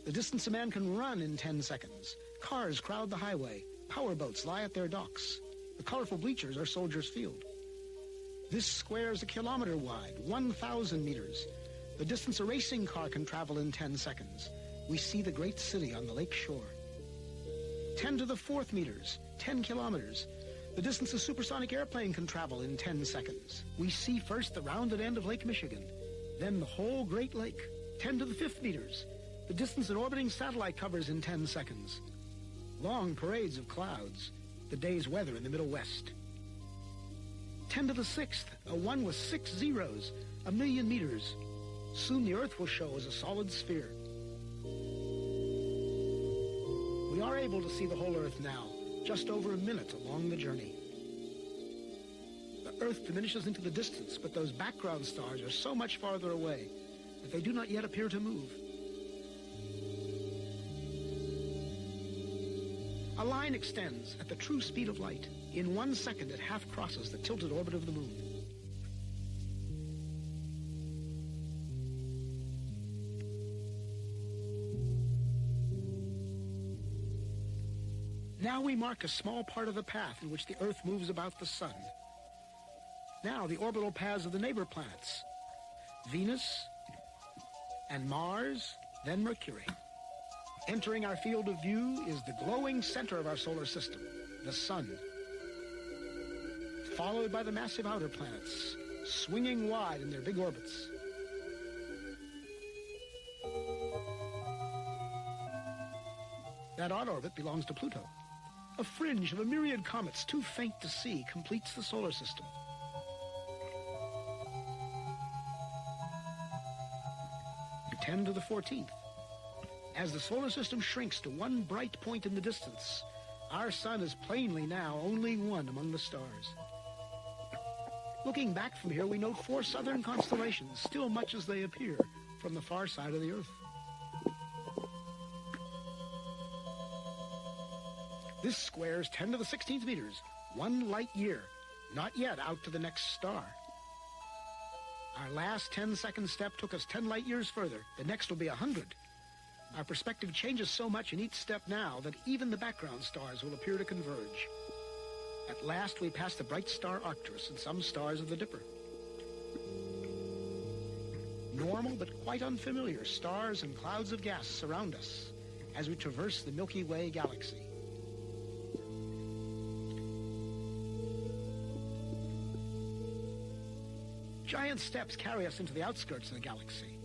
The distance a man can run in 10 seconds. Cars crowd the highway. Powerboats lie at their docks. The colorful bleachers are Soldiers Field. This square is 1 kilometer wide, 1,000 meters. The distance a racing car can travel in 10 seconds. We see the great city on the lake shore. 10 to the 4th meters, 10 kilometers. The distance a supersonic airplane can travel in 10 seconds. We see first the rounded end of Lake Michigan, then the whole Great Lake. 10 to the 5th meters. The distance an orbiting satellite covers in 10 seconds. Long parades of clouds, the day's weather in the Middle West. 10 to the 6th, a 1 with 6 zeros, 1 million meters. Soon the Earth will show as a solid sphere. We are able to see the whole Earth now, just over a minute along the journey. The Earth diminishes into the distance, but those background stars are so much farther away that they do not yet appear to move. A line extends at the true speed of light. In 1 second, it half crosses the tilted orbit of the moon. Now we mark a small part of the path in which the Earth moves about the sun. Now the orbital paths of the neighbor planets, Venus and Mars, then Mercury. Entering our field of view is the glowing center of our solar system, the sun, followed by the massive outer planets, swinging wide in their big orbits. That odd orbit belongs to Pluto. A fringe of a myriad comets too faint to see completes the solar system. Ten to the 14th. As the solar system shrinks to one bright point in the distance, our sun is plainly now only one among the stars. Looking back from here, we note 4 southern constellations, still much as they appear from the far side of the Earth. This squares 10 to the 16th meters, 1 light year, not yet out to the next star. Our last 10-second step took us 10 light years further. The next will be 100. Our perspective changes so much in each step now that even the background stars will appear to converge. At last, we pass the bright star Arcturus and some stars of the Dipper. Normal but quite unfamiliar stars and clouds of gas surround us as we traverse the Milky Way galaxy. Giant steps carry us into the outskirts of the galaxy.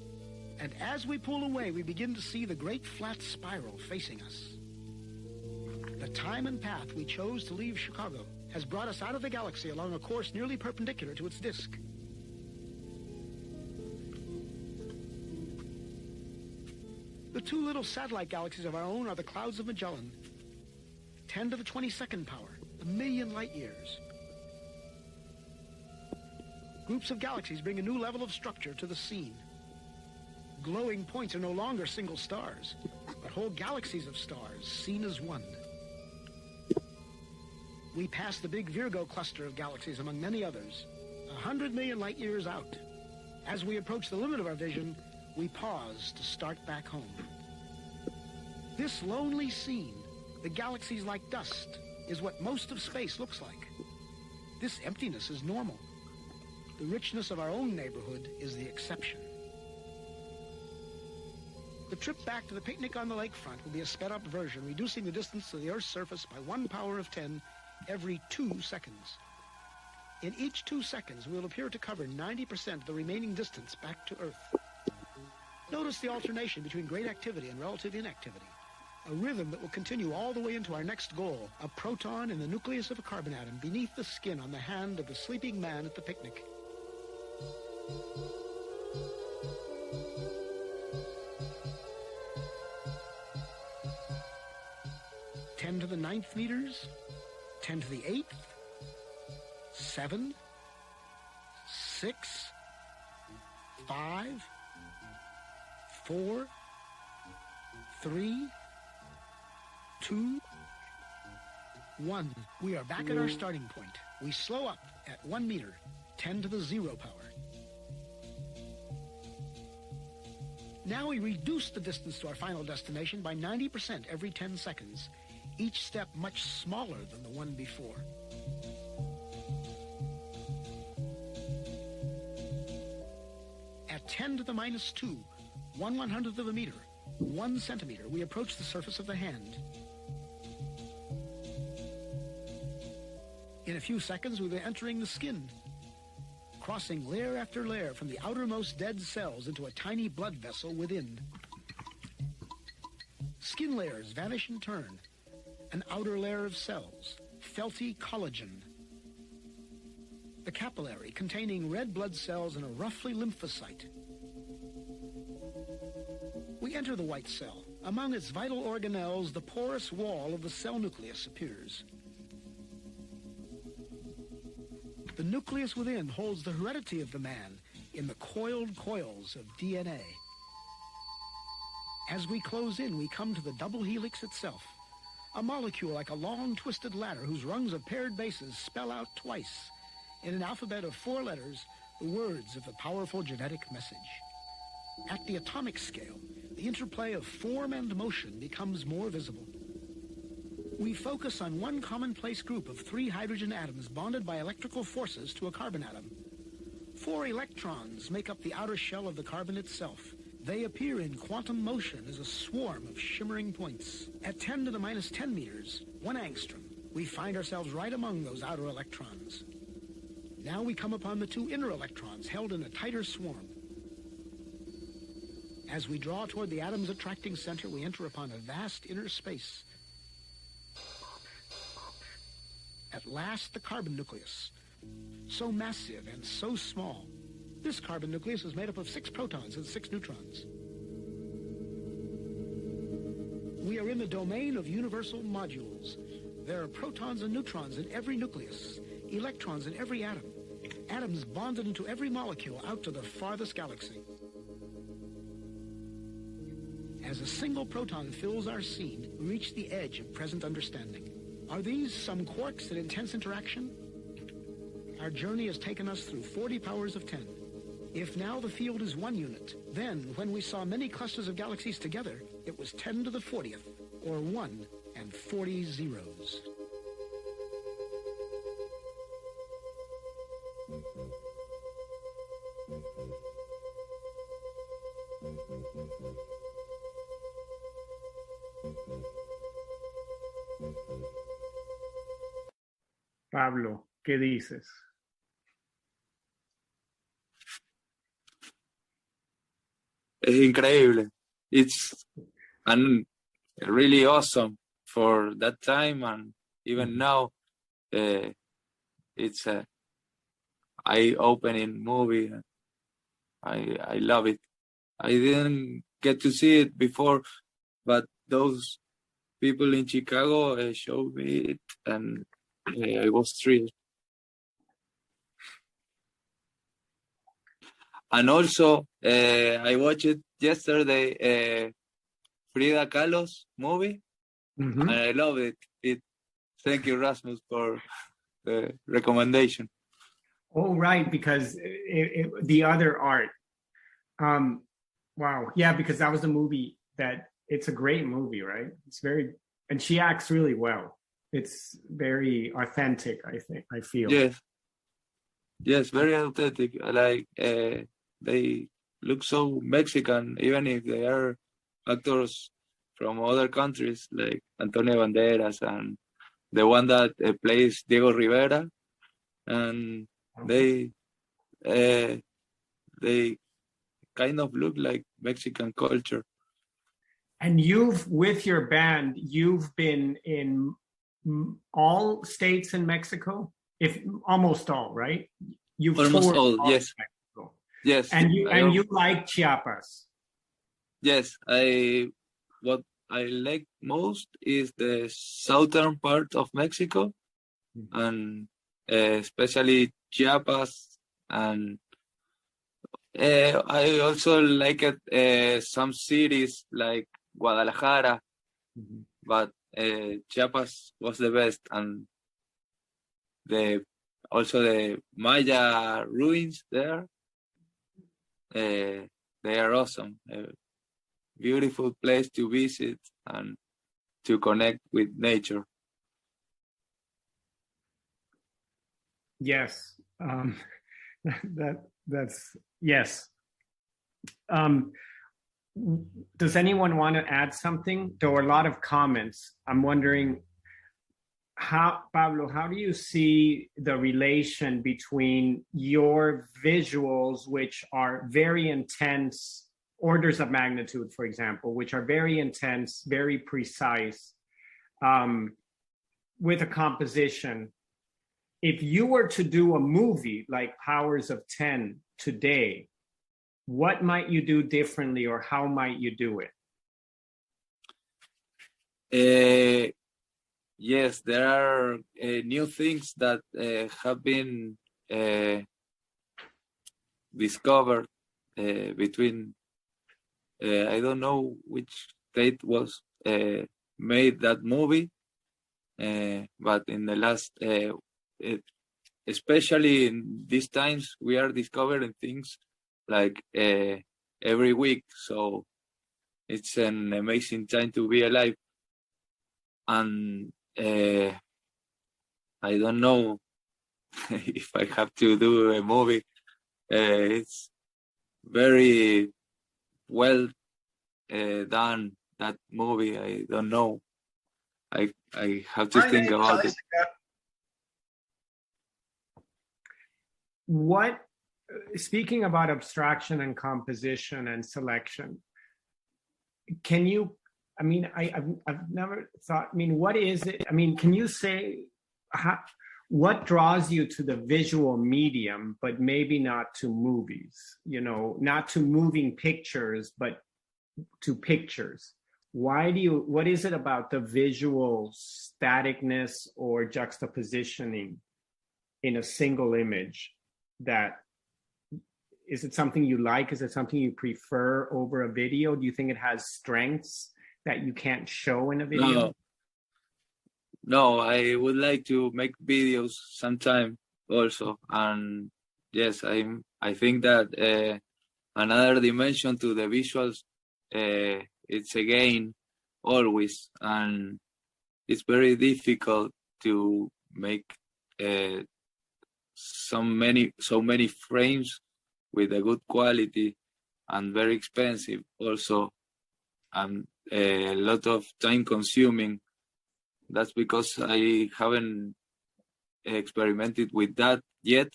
And as we pull away, we begin to see the great flat spiral facing us. The time and path we chose to leave Chicago has brought us out of the galaxy along a course nearly perpendicular to its disk. The 2 little satellite galaxies of our own are the clouds of Magellan, 10 to the 22nd power, 1,000,000 light years. Groups of galaxies bring a new level of structure to the scene. Glowing points are no longer single stars, but whole galaxies of stars seen as one. We pass the big Virgo cluster of galaxies among many others, 100 million light years out. As we approach the limit of our vision, we pause to start back home. This lonely scene, the galaxies like dust, is what most of space looks like. This emptiness is normal. The richness of our own neighborhood is the exception. The trip back to the picnic on the lakefront will be a sped-up version, reducing the distance to the Earth's surface by 1 power of 10 every 2 seconds. In each 2 seconds, we will appear to cover 90% of the remaining distance back to Earth. Notice the alternation between great activity and relative inactivity, a rhythm that will continue all the way into our next goal, a proton in the nucleus of a carbon atom beneath the skin on the hand of the sleeping man at the picnic. 10 to the 9th meters, 10 to the 8th, 7, 6, 5, 4, 3, 2, 1. We are back at our starting point. We slow up at 1 meter, 10 to the 0 power. Now we reduce the distance to our final destination by 90% every 10 seconds, each step much smaller than the one before. At 10 to the minus 2, 1/100th of a meter, 1 centimeter, we approach the surface of the hand. In a few seconds, we'll be entering the skin, crossing layer after layer from the outermost dead cells into a tiny blood vessel within. Skin layers vanish in turn. An outer layer of cells, felty collagen. The capillary containing red blood cells and a roughly lymphocyte. We enter the white cell. Among its vital organelles, the porous wall of the cell nucleus appears. The nucleus within holds the heredity of the man in the coiled coils of DNA. As we close in, we come to the double helix itself, a molecule like a long twisted ladder whose rungs of paired bases spell out twice, in an alphabet of 4 letters, the words of the powerful genetic message. At the atomic scale, the interplay of form and motion becomes more visible. We focus on one commonplace group of 3 hydrogen atoms bonded by electrical forces to a carbon atom. 4 electrons make up the outer shell of the carbon itself. They appear in quantum motion as a swarm of shimmering points. At 10 to the minus 10 meters, 1 angstrom, we find ourselves right among those outer electrons. Now we come upon the 2 inner electrons held in a tighter swarm. As we draw toward the atom's attracting center, we enter upon a vast inner space. At last, the carbon nucleus. So massive and so small. This carbon nucleus is made up of 6 protons and 6 neutrons. We are in the domain of universal modules. There are protons and neutrons in every nucleus, electrons in every atom, atoms bonded into every molecule out to the farthest galaxy. As a single proton fills our scene, we reach the edge of present understanding. Are these some quarks in intense interaction? Our journey has taken us through 40 powers of 10. If now the field is 1 unit, then when we saw many clusters of galaxies together, it was 10 to the 40th, or 1 and 40 zeros. Pablo, ¿qué dices? Es increíble. It's really awesome for that time, and even now, it's a eye-opening movie. I love it. I didn't get to see it before, but those people in Chicago showed me it, and I was thrilled. And also, I watched it yesterday, Frida Kahlo's movie, and I love it. Thank you, Rasmus, for the recommendation. Oh, right, because the other art. Wow, yeah, because that was a movie that it's a great movie, right? It's very, and she acts really well. It's very authentic, I feel. Yes, very authentic. Like they look so Mexican, even if they are actors from other countries, like Antonio Banderas and the one that plays Diego Rivera, and they kind of look like Mexican culture. And with your band, you've been in all states in Mexico, if almost all, right? You've almost all, yes. Mexico. Yes. And you like Chiapas. Yes, what I like most is the southern part of Mexico, and especially Chiapas, and I also like some cities like Guadalajara, but Chiapas was the best, and also the Maya ruins there. They are awesome. Beautiful place to visit and to connect with nature. Yes, that's yes. Does anyone want to add something? There were a lot of comments. I'm wondering, Pablo, how do you see the relation between your visuals, which are very intense, orders of magnitude, for example, which are very intense, very precise, with a composition? If you were to do a movie like Powers of 10 today, what might you do differently, or how might you do it? Yes, there are new things that have been discovered between, I don't know which state was made that movie, but in the last, especially in these times, we are discovering things like every week. So it's an amazing time to be alive. And I don't know if I have to do a movie. It's very well done, that movie. I don't know. I have to think about it. What, speaking about abstraction and composition and selection, can you, I've never thought, what is it? Can you say, what draws you to the visual medium, but maybe not to movies, you know, not to moving pictures, but to pictures? What is it about the visual staticness or juxtapositioning in a single image that, is it something you like? Is it something you prefer over a video? Do you think it has strengths that you can't show in a video? No, I would like to make videos sometime also. And yes, I think that another dimension to the visuals, it's again always, and it's very difficult to make so many frames with a good quality, and very expensive also, and a lot of time consuming. That's because I haven't experimented with that yet,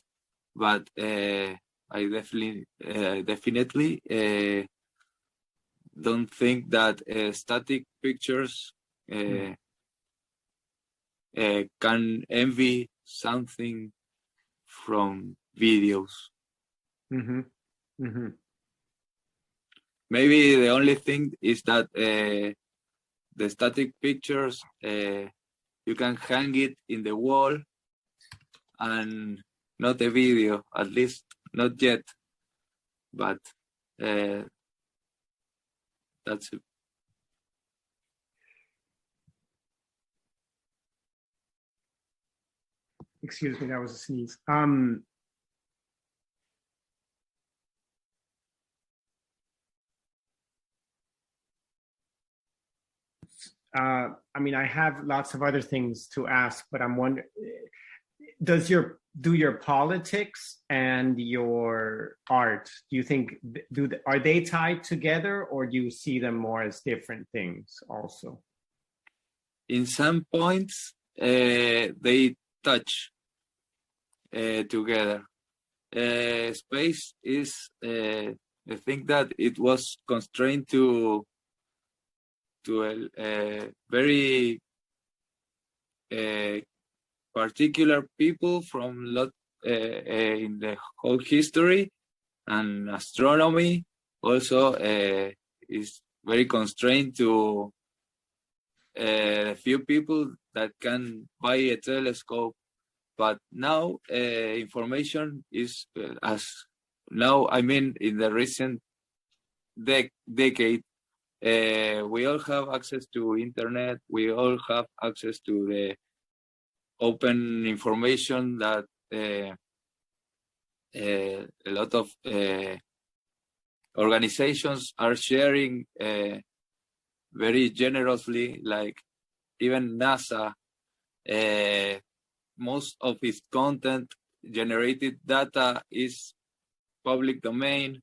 but I definitely don't think that static pictures can envy something from videos. Mm-hmm. Mm-hmm. Maybe the only thing is that the static pictures, you can hang it in the wall, and not a video, at least not yet. But that's it. Excuse me, that was a sneeze. I mean, I have lots of other things to ask, but I'm wondering, do your politics and your art, do you think, are they tied together, or do you see them more as different things also? In some points, they touch together. Space is, I think that it was constrained to a very particular people from in the whole history, and astronomy also is very constrained to a few people that can buy a telescope. But now information is I mean, in the recent decade, we all have access to internet. We all have access to the open information that a lot of organizations are sharing very generously, like even NASA. Most of its content, generated data, is public domain,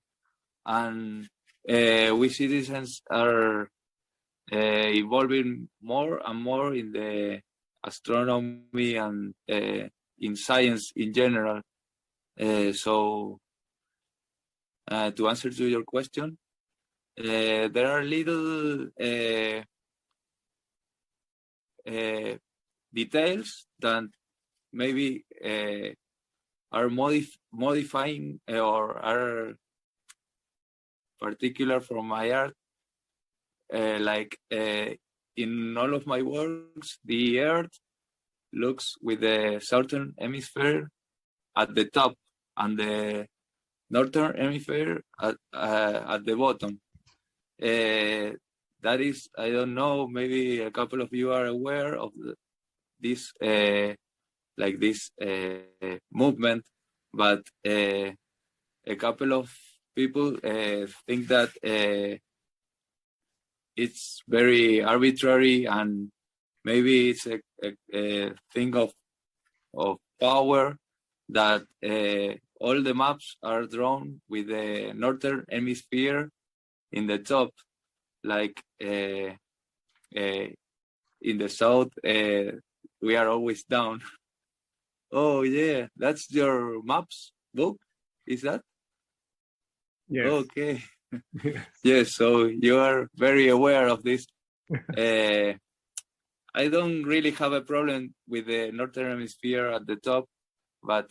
and we citizens are evolving more and more in the astronomy and in science in general. So to answer to your question, there are little details that maybe are modifying or are particular from my art. Like in all of my works, the Earth looks with the southern hemisphere at the top and the northern hemisphere at the bottom. That is, I don't know, maybe a couple of you are aware of this movement, but a couple of people think that it's very arbitrary, and maybe it's a thing of power, that all the maps are drawn with the northern hemisphere in the top, like in the south we are always down. Oh yeah, that's your maps book, is that? Yes. Okay. Yes, so you are very aware of this. I I don't really have a problem with the Northern Hemisphere at the top, but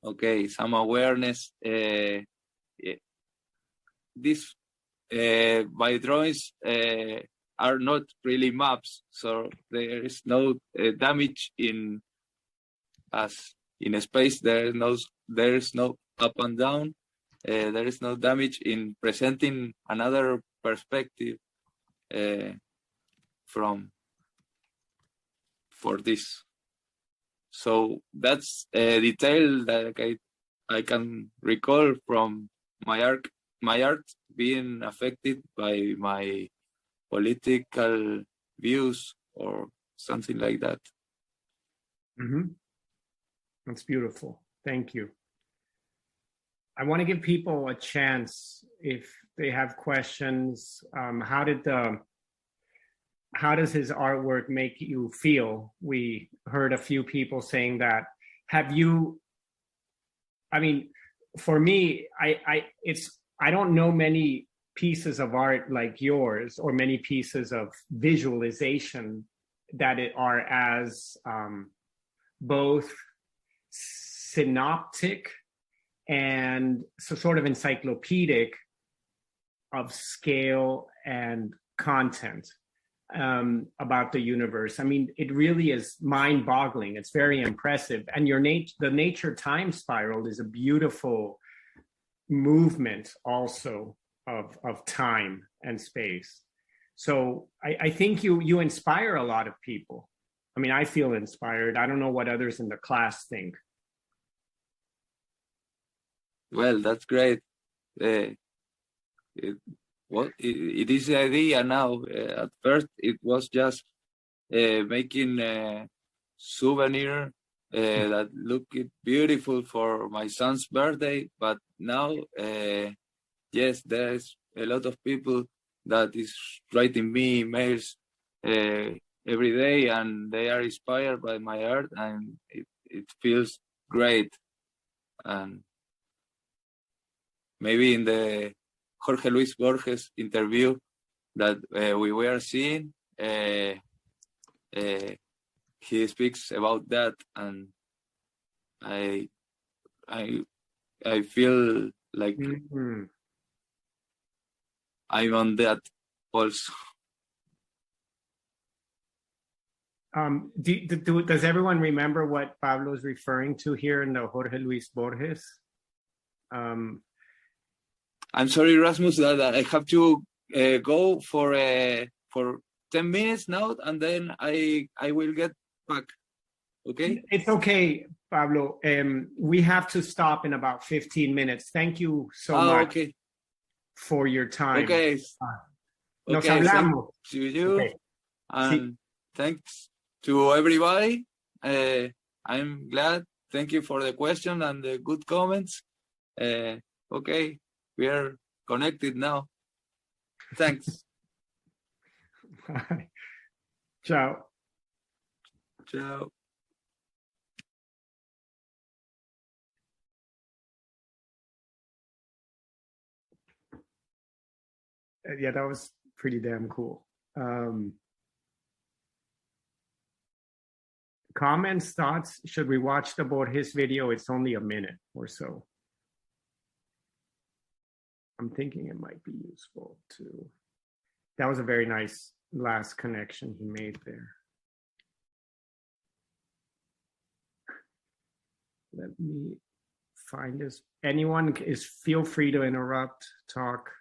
okay, some awareness. These my drawings are not really maps, so there is no damage in as in a space. There is no up and down. There is no damage in presenting another perspective for this. So that's a detail that I can recall from my art being affected by my political views or something like that. Mm-hmm. That's beautiful. Thank you. I want to give people a chance if they have questions. How does his artwork make you feel? We heard a few people saying that. For me, I don't know many pieces of art like yours or many pieces of visualization that are as both synoptic and so sort of encyclopedic of scale and content about the universe. I mean, it really is mind-boggling. It's very impressive. And the nature time spiral is a beautiful movement also of time and space. So I think you inspire a lot of people. I mean, I feel inspired. I don't know what others in the class think. Well, that's great. It is the idea now. At first, it was just making a souvenir that looked beautiful for my son's birthday. But now, yes, there's a lot of people that is writing me emails every day, and they are inspired by my art, and it feels great. And maybe in the Jorge Luis Borges interview that we were seeing, he speaks about that, and I feel like I'm on that also. Does everyone remember what Pablo is referring to here in the Jorge Luis Borges? I'm sorry, Rasmus, that I have to go for 10 minutes now, and then I will get back. Okay? It's okay, Pablo. We have to stop in about 15 minutes. Thank you so much for your time. Okay. Nos hablamos. To you. Okay. And sí. Thanks to everybody. I'm glad. Thank you for the question and the good comments. Okay. We are connected now. Thanks. Bye. Ciao. Ciao. Yeah, that was pretty damn cool. Comments, thoughts? Should we watch the Borges video? It's only a minute or so. I'm thinking it might be useful too. That was a very nice last connection he made there. Let me find this. Anyone feel free to interrupt, talk.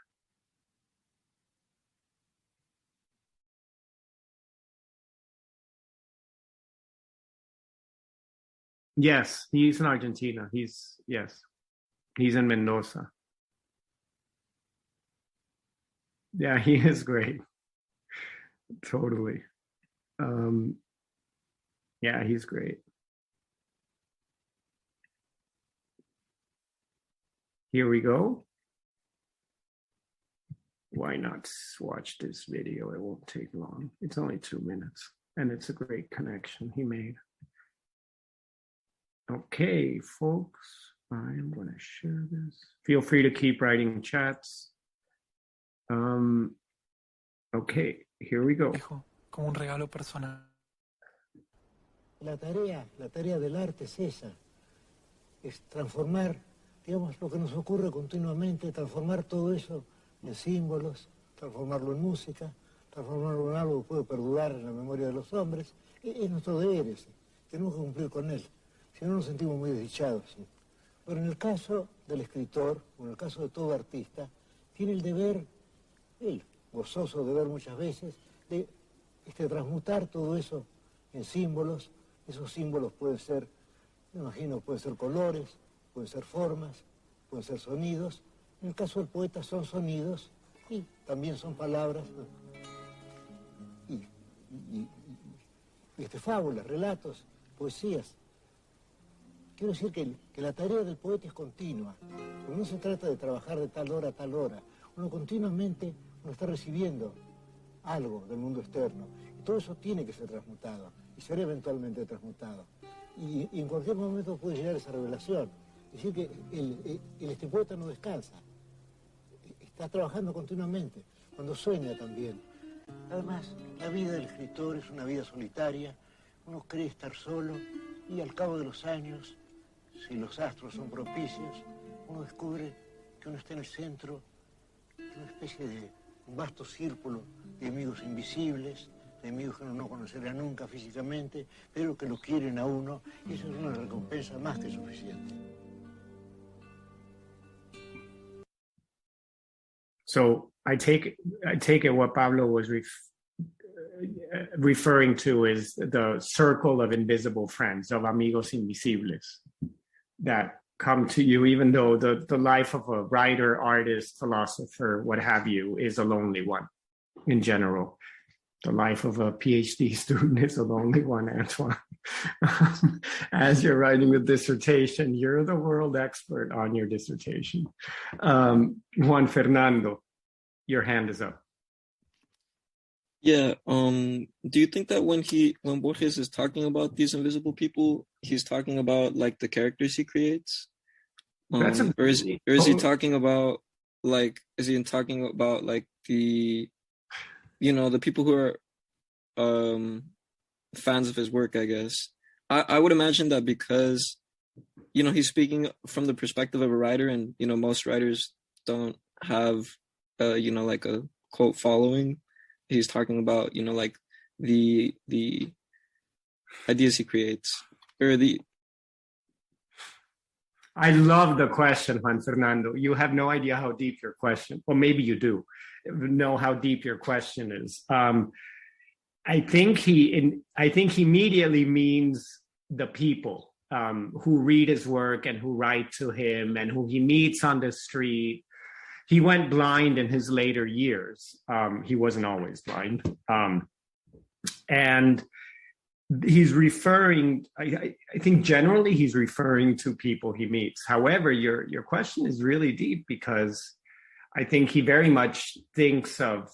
Yes, he's in Argentina. He's in Mendoza. Yeah, he is great. Totally. Yeah, he's great. Here we go. Why not watch this video? It won't take long. It's only 2 minutes, and it's a great connection he made. Okay, folks, I'm going to share this. Feel free to keep writing chats. Okay, here we go. como un regalo personal. La tarea del arte es esa, es transformar, digamos, lo que nos ocurre continuamente, transformar todo eso en símbolos, transformarlo en música, transformarlo en algo que puede perdurar en la memoria de los hombres. Es nuestro deber ese, tenemos que cumplir con él, si no nos sentimos muy desdichados. ¿Sí? Pero en el caso del escritor, o en el caso de todo artista, tiene el deber, él, gozoso de ver muchas veces, de transmutar todo eso en símbolos. Esos símbolos pueden ser, me imagino, pueden ser colores, pueden ser formas, pueden ser sonidos. En el caso del poeta son sonidos y también son palabras, fábulas, relatos, poesías. Quiero decir que la tarea del poeta es continua, porque no se trata de trabajar de tal hora a tal hora. Uno continuamente está recibiendo algo del mundo externo. Y todo eso tiene que ser transmutado, y será eventualmente transmutado. Y en cualquier momento puede llegar esa revelación. Es decir, que el poeta no descansa, está trabajando continuamente, cuando sueña también. Además, la vida del escritor es una vida solitaria, uno cree estar solo, y al cabo de los años, si los astros son propicios, uno descubre que uno está en el centro de una especie de un vasto círculo de amigos invisibles, de amigos que uno no conocerá nunca físicamente, pero que lo quieren a uno, y eso es una recompensa más que suficiente. So I take it what Pablo was referring to is the circle of invisible friends, of amigos invisibles, that come to you, even though the life of a writer, artist, philosopher, what have you, is a lonely one in general. The life of a PhD student is a lonely one, Antoine. As you're writing a dissertation, you're the world expert on your dissertation. Juan Fernando, your hand is up. Yeah. Do you think that when Borges is talking about these invisible people, he's talking about like the characters he creates? Or is he talking about like the, you know, the people who are fans of his work, I guess. I would imagine that because, you know, he's speaking from the perspective of a writer, and, you know, most writers don't have, you know, like a quote following. He's talking about, you know, like the ideas he creates, or the. I love the question, Juan Fernando. You have no idea how deep your question, or maybe you do know how deep your question is. I think he immediately means the people who read his work and who write to him and who he meets on the street. He went blind in his later years. He wasn't always blind. And he's referring, I think generally he's referring to people he meets. However, your question is really deep, because I think he very much thinks of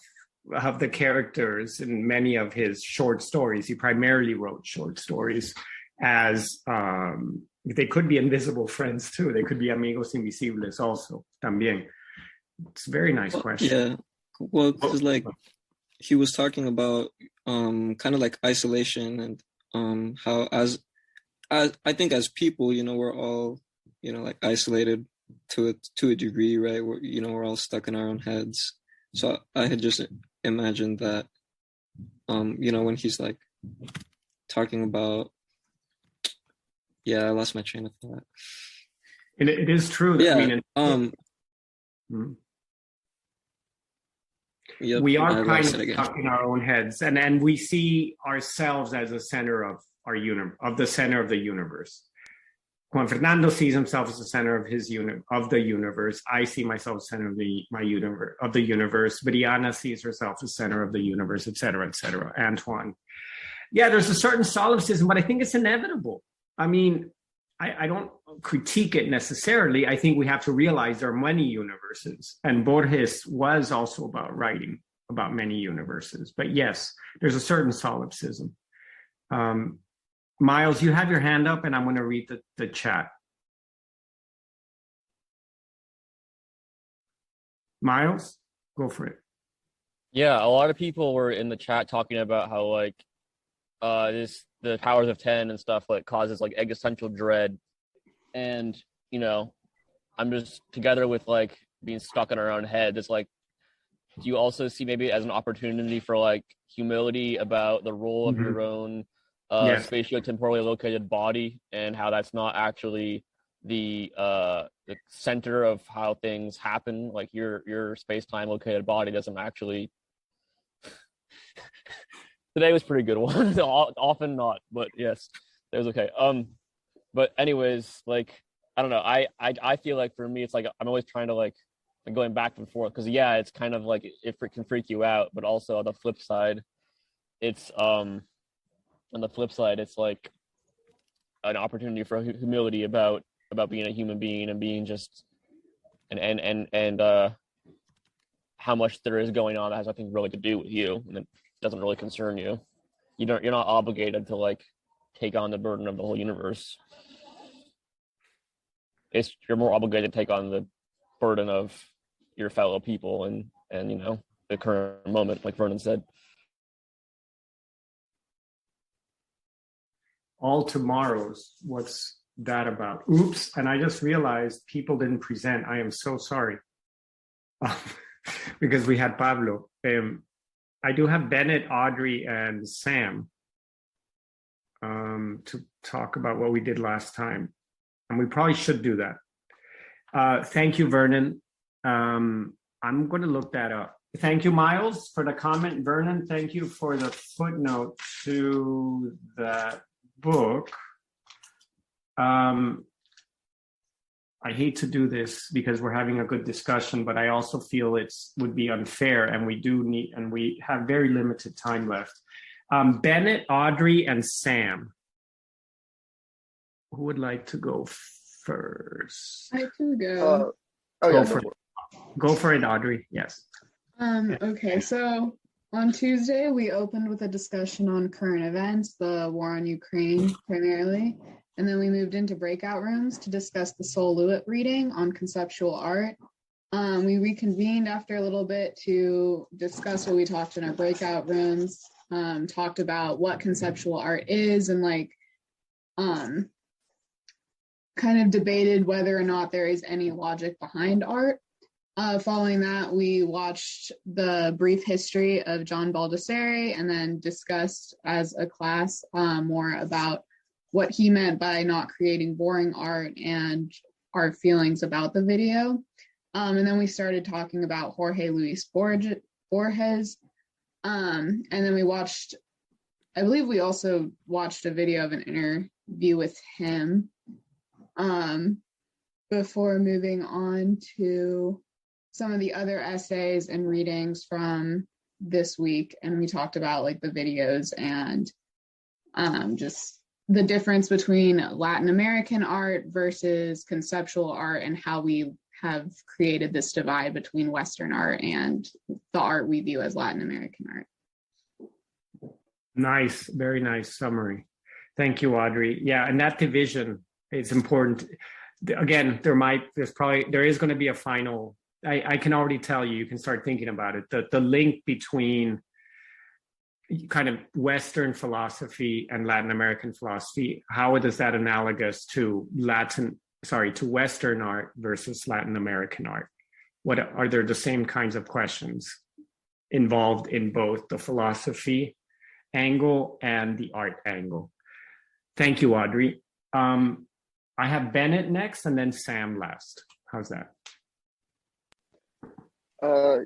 the characters in many of his short stories. He primarily wrote short stories as, they could be invisible friends too. They could be amigos invisibles also, también. It's a very nice question. Yeah, well, because like he was talking about kind of like isolation, and how as I think as people, you know, we're all, you know, like isolated to a degree, right? We're all stuck in our own heads. So I had just imagined that, you know, when he's like talking about, yeah, I lost my train of thought. And it is true. Yeah. I mean, Yep, we are kind of stuck in our own heads, and we see ourselves as a center of the center of the universe. Juan Fernando sees himself as the center of the universe. I see myself as center of the universe. Brianna sees herself as center of the universe, et cetera, et cetera. Antoine. Yeah, there's a certain solipsism, but I think it's inevitable. I mean, I don't critique it necessarily. I think we have to realize there are many universes, and Borges was also about writing about many universes. But yes, there's a certain solipsism. Miles, you have your hand up, and I'm going to read the chat. Miles, go for it. Yeah, a lot of people were in the chat talking about how like the powers of 10 and stuff like causes like existential dread. And, you know, I'm just together with like being stuck in our own head. It's like, do you also see maybe as an opportunity for like humility about the role of your own Yes. spatio-temporally located body and how that's not actually the center of how things happen? Like your space-time located body doesn't actually. Today was pretty good one. Often not, but yes, it was okay. But anyways, like I don't know. I feel like for me, it's like I'm always trying to like going back and forth because yeah, it's kind of like it can freak you out, but also on the flip side, it's it's like an opportunity for humility about being a human being and being just and how much there is going on that has nothing really to do with you and it doesn't really concern you. You're not obligated to like take on the burden of the whole universe. You're more obligated to take on the burden of your fellow people and you know the current moment, like Vernon said. All tomorrows. What's that about? Oops! And I just realized people didn't present. I am so sorry, because we had Pablo. I do have Bennett, Audrey, and Sam to talk about what we did last time, and we probably should do that. Thank you, Vernon. I'm going to look that up. Thank you, Miles, for the comment. Vernon, thank you for the footnote to that book. I hate to do this because we're having a good discussion, but I also feel would be unfair, and we have very limited time left. Bennett, Audrey, and Sam. Who would like to go first? I can go. Go for it, Audrey. Yes. Okay, so on Tuesday, we opened with a discussion on current events, the war on Ukraine primarily, and then we moved into breakout rooms to discuss the Sol LeWitt reading on conceptual art. We reconvened after a little bit to discuss what we talked in our breakout rooms, talked about what conceptual art is and like kind of debated whether or not there is any logic behind art. Following that, we watched the brief history of John Baldessari and then discussed as a class more about what he meant by not creating boring art and our feelings about the video. And then we started talking about Jorge Luis Borges. And then we watched, I believe we also watched a video of an interview with him before moving on to some of the other essays and readings from this week. And we talked about like the videos and just the difference between Latin American art versus conceptual art and how we have created this divide between Western art and the art we view as Latin American art. Nice, very nice summary. Thank you, Audrey. Yeah, and that division is important. Again, there is going to be a final. I can already tell you can start thinking about it. The link between kind of Western philosophy and Latin American philosophy, how is that analogous to Western art versus Latin American art? What are there the same kinds of questions involved in both the philosophy angle and the art angle? Thank you, Audrey. I have Bennett next and then Sam last. How's that?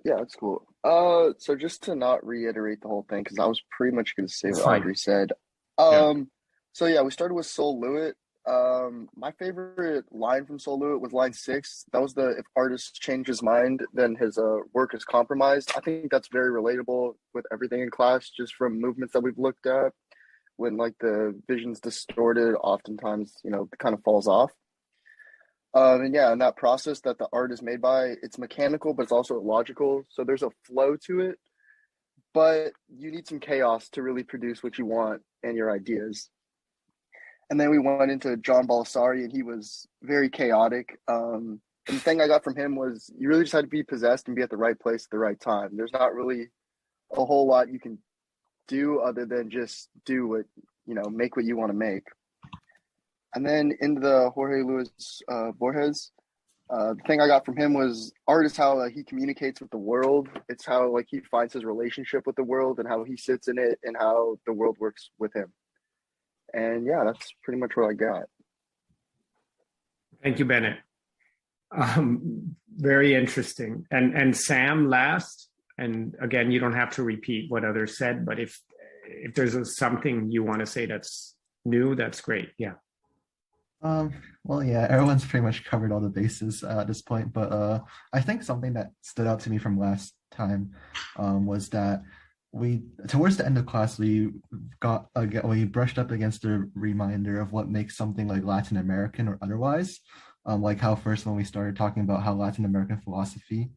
Yeah, that's cool. So just to not reiterate the whole thing, because I was pretty much going to say what Audrey said. So yeah, we started with Sol LeWitt. My favorite line from Sol LeWitt was line 6. That was if artist change his mind, then his work is compromised. I think that's very relatable with everything in class, just from movements that we've looked at. When like the vision's distorted, oftentimes, you know, it kind of falls off. And yeah, and that process that the art is made by, it's mechanical, but it's also logical. So there's a flow to it, but you need some chaos to really produce what you want and your ideas. And then we went into John Baldessari, and he was very chaotic. And the thing I got from him was you really just had to be possessed and be at the right place at the right time. There's not really a whole lot you can do other than just do what, make what you want to make. And then into the Jorge Luis Borges, the thing I got from him was art is how he communicates with the world. It's how he finds his relationship with the world and how he sits in it and how the world works with him. And yeah, that's pretty much what I got. Thank you, Bennett. Very interesting. And Sam last. And again, you don't have to repeat what others said, but if there's something you want to say that's new, that's great. Yeah. Well, yeah, everyone's pretty much covered all the bases at this point, but I think something that stood out to me from last time was that towards the end of class, we brushed up against a reminder of what makes something like Latin American or otherwise, like how first when we started talking about how Latin American philosophy,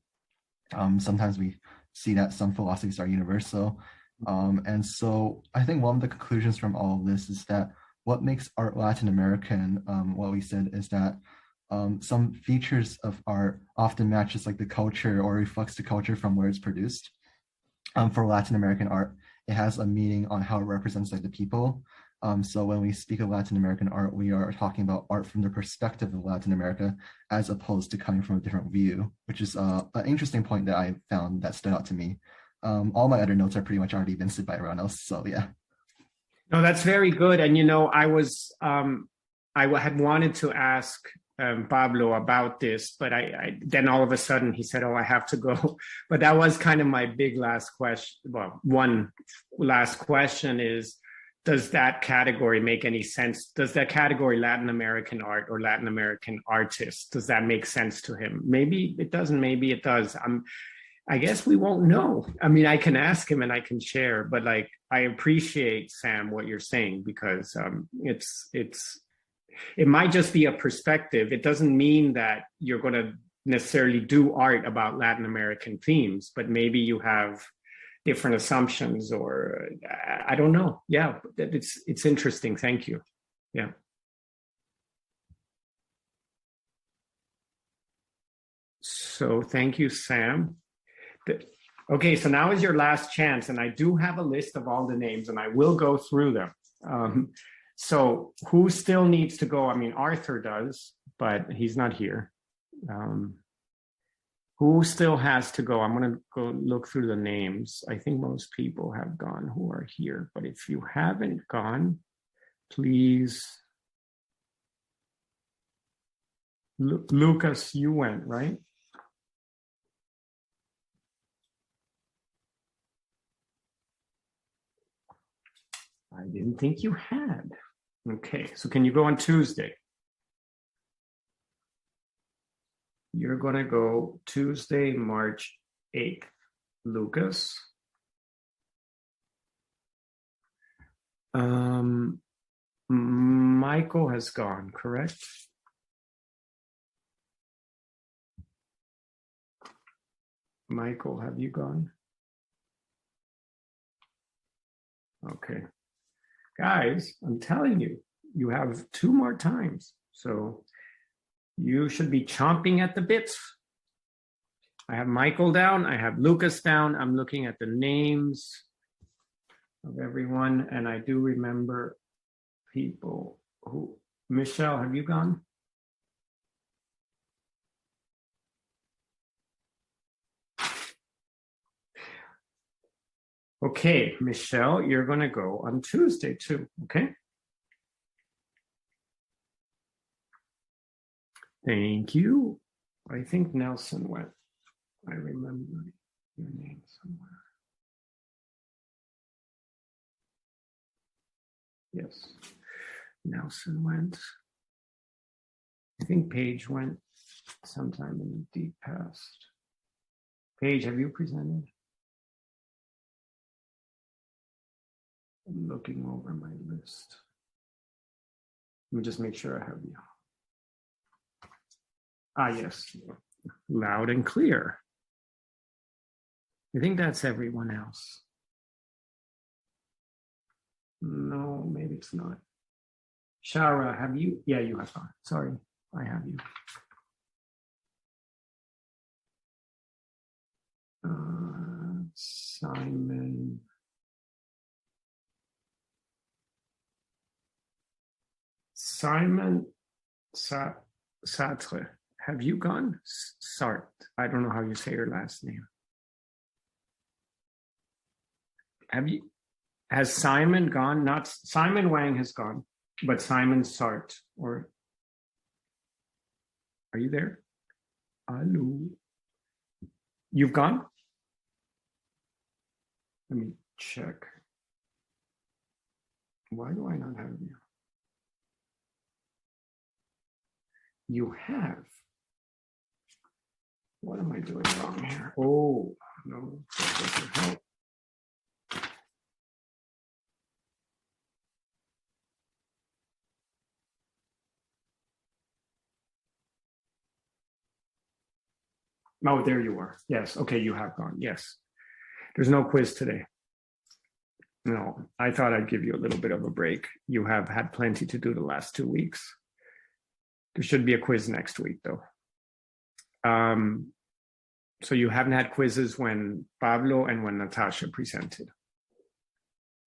sometimes we see that some philosophies are universal. And so I think one of the conclusions from all of this is that what makes art Latin American, what we said is that some features of art often matches the culture or reflects the culture from where it's produced. For Latin American art, it has a meaning on how it represents the people. So when we speak of Latin American art, we are talking about art from the perspective of Latin America, as opposed to coming from a different view, which is an interesting point that I found that stood out to me. All my other notes are pretty much already been said by everyone else, so yeah. No, that's very good. And I had wanted to ask Pablo about this, but I then all of a sudden he said, "Oh, I have to go." But that was kind of my big last question. Well, one last question is, does that category make any sense? Does that category Latin American art or Latin American artist, does that make sense to him? Maybe it doesn't, maybe it does. I guess we won't know. I mean, I can ask him and I can share, but I appreciate, Sam, what you're saying, because it might just be a perspective. It doesn't mean that you're going to necessarily do art about Latin American themes, but maybe you have different assumptions, or I don't know. Yeah, it's interesting. Thank you. Yeah. So thank you, Sam. Okay, so now is your last chance, and I do have a list of all the names, and I will go through them. So who still needs to go? I mean, Arthur does, but he's not here. Who still has to go? I'm going to go look through the names. I think most people have gone who are here, but if you haven't gone, please. Lucas, you went, right? I didn't think you had. Okay, so can you go on Tuesday? You're going to go Tuesday, March 8th. Lucas. Michael has gone, correct? Michael, have you gone? Okay. Guys, I'm telling you, you have 2 more times. So you should be chomping at the bits. I have Michael down. I have Lucas down. I'm looking at the names of everyone. And I do remember people who... Michelle, have you gone? Okay, Michelle, you're going to go on Tuesday too, okay? Thank you. I think Nelson went. I remember your name somewhere. Yes, Nelson went. I think Paige went sometime in the deep past. Paige, have you presented? I'm looking over my list. Let me just make sure I have you. Ah, yes, loud and clear. I think that's everyone else. No, maybe it's not. Shara, have you? Yeah, you have gone. Sorry, I have you. Simon. Simon Sartre. Have you gone? Sartre. I don't know how you say your last name. Has Simon gone? Not Simon Wang has gone, but Simon Sartre. Or are you there? Hello. You've gone? Let me check. Why do I not have you? You have. What am I doing wrong here? Oh, no. That doesn't help. Oh, there you are. Yes. Okay, you have gone. Yes. There's no quiz today. No, I thought I'd give you a little bit of a break. You have had plenty to do the last 2 weeks. There should be a quiz next week, though. So you haven't had quizzes when Pablo and when Natasha presented.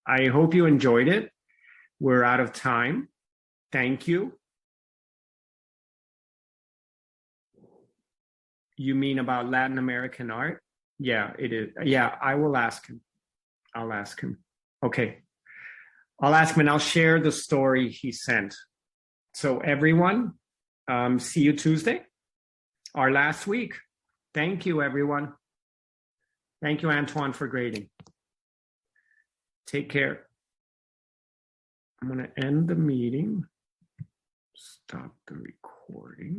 I hope you enjoyed it. We're out of time. Thank you. You mean about Latin American art? Yeah, it is. Yeah, I will ask him. I'll ask him. Okay. I'll ask him and I'll share the story he sent. So everyone, see you Tuesday, our last week. Thank you, everyone. Thank you, Antoine, for grading. Take care. I'm going to end the meeting. Stop the recording.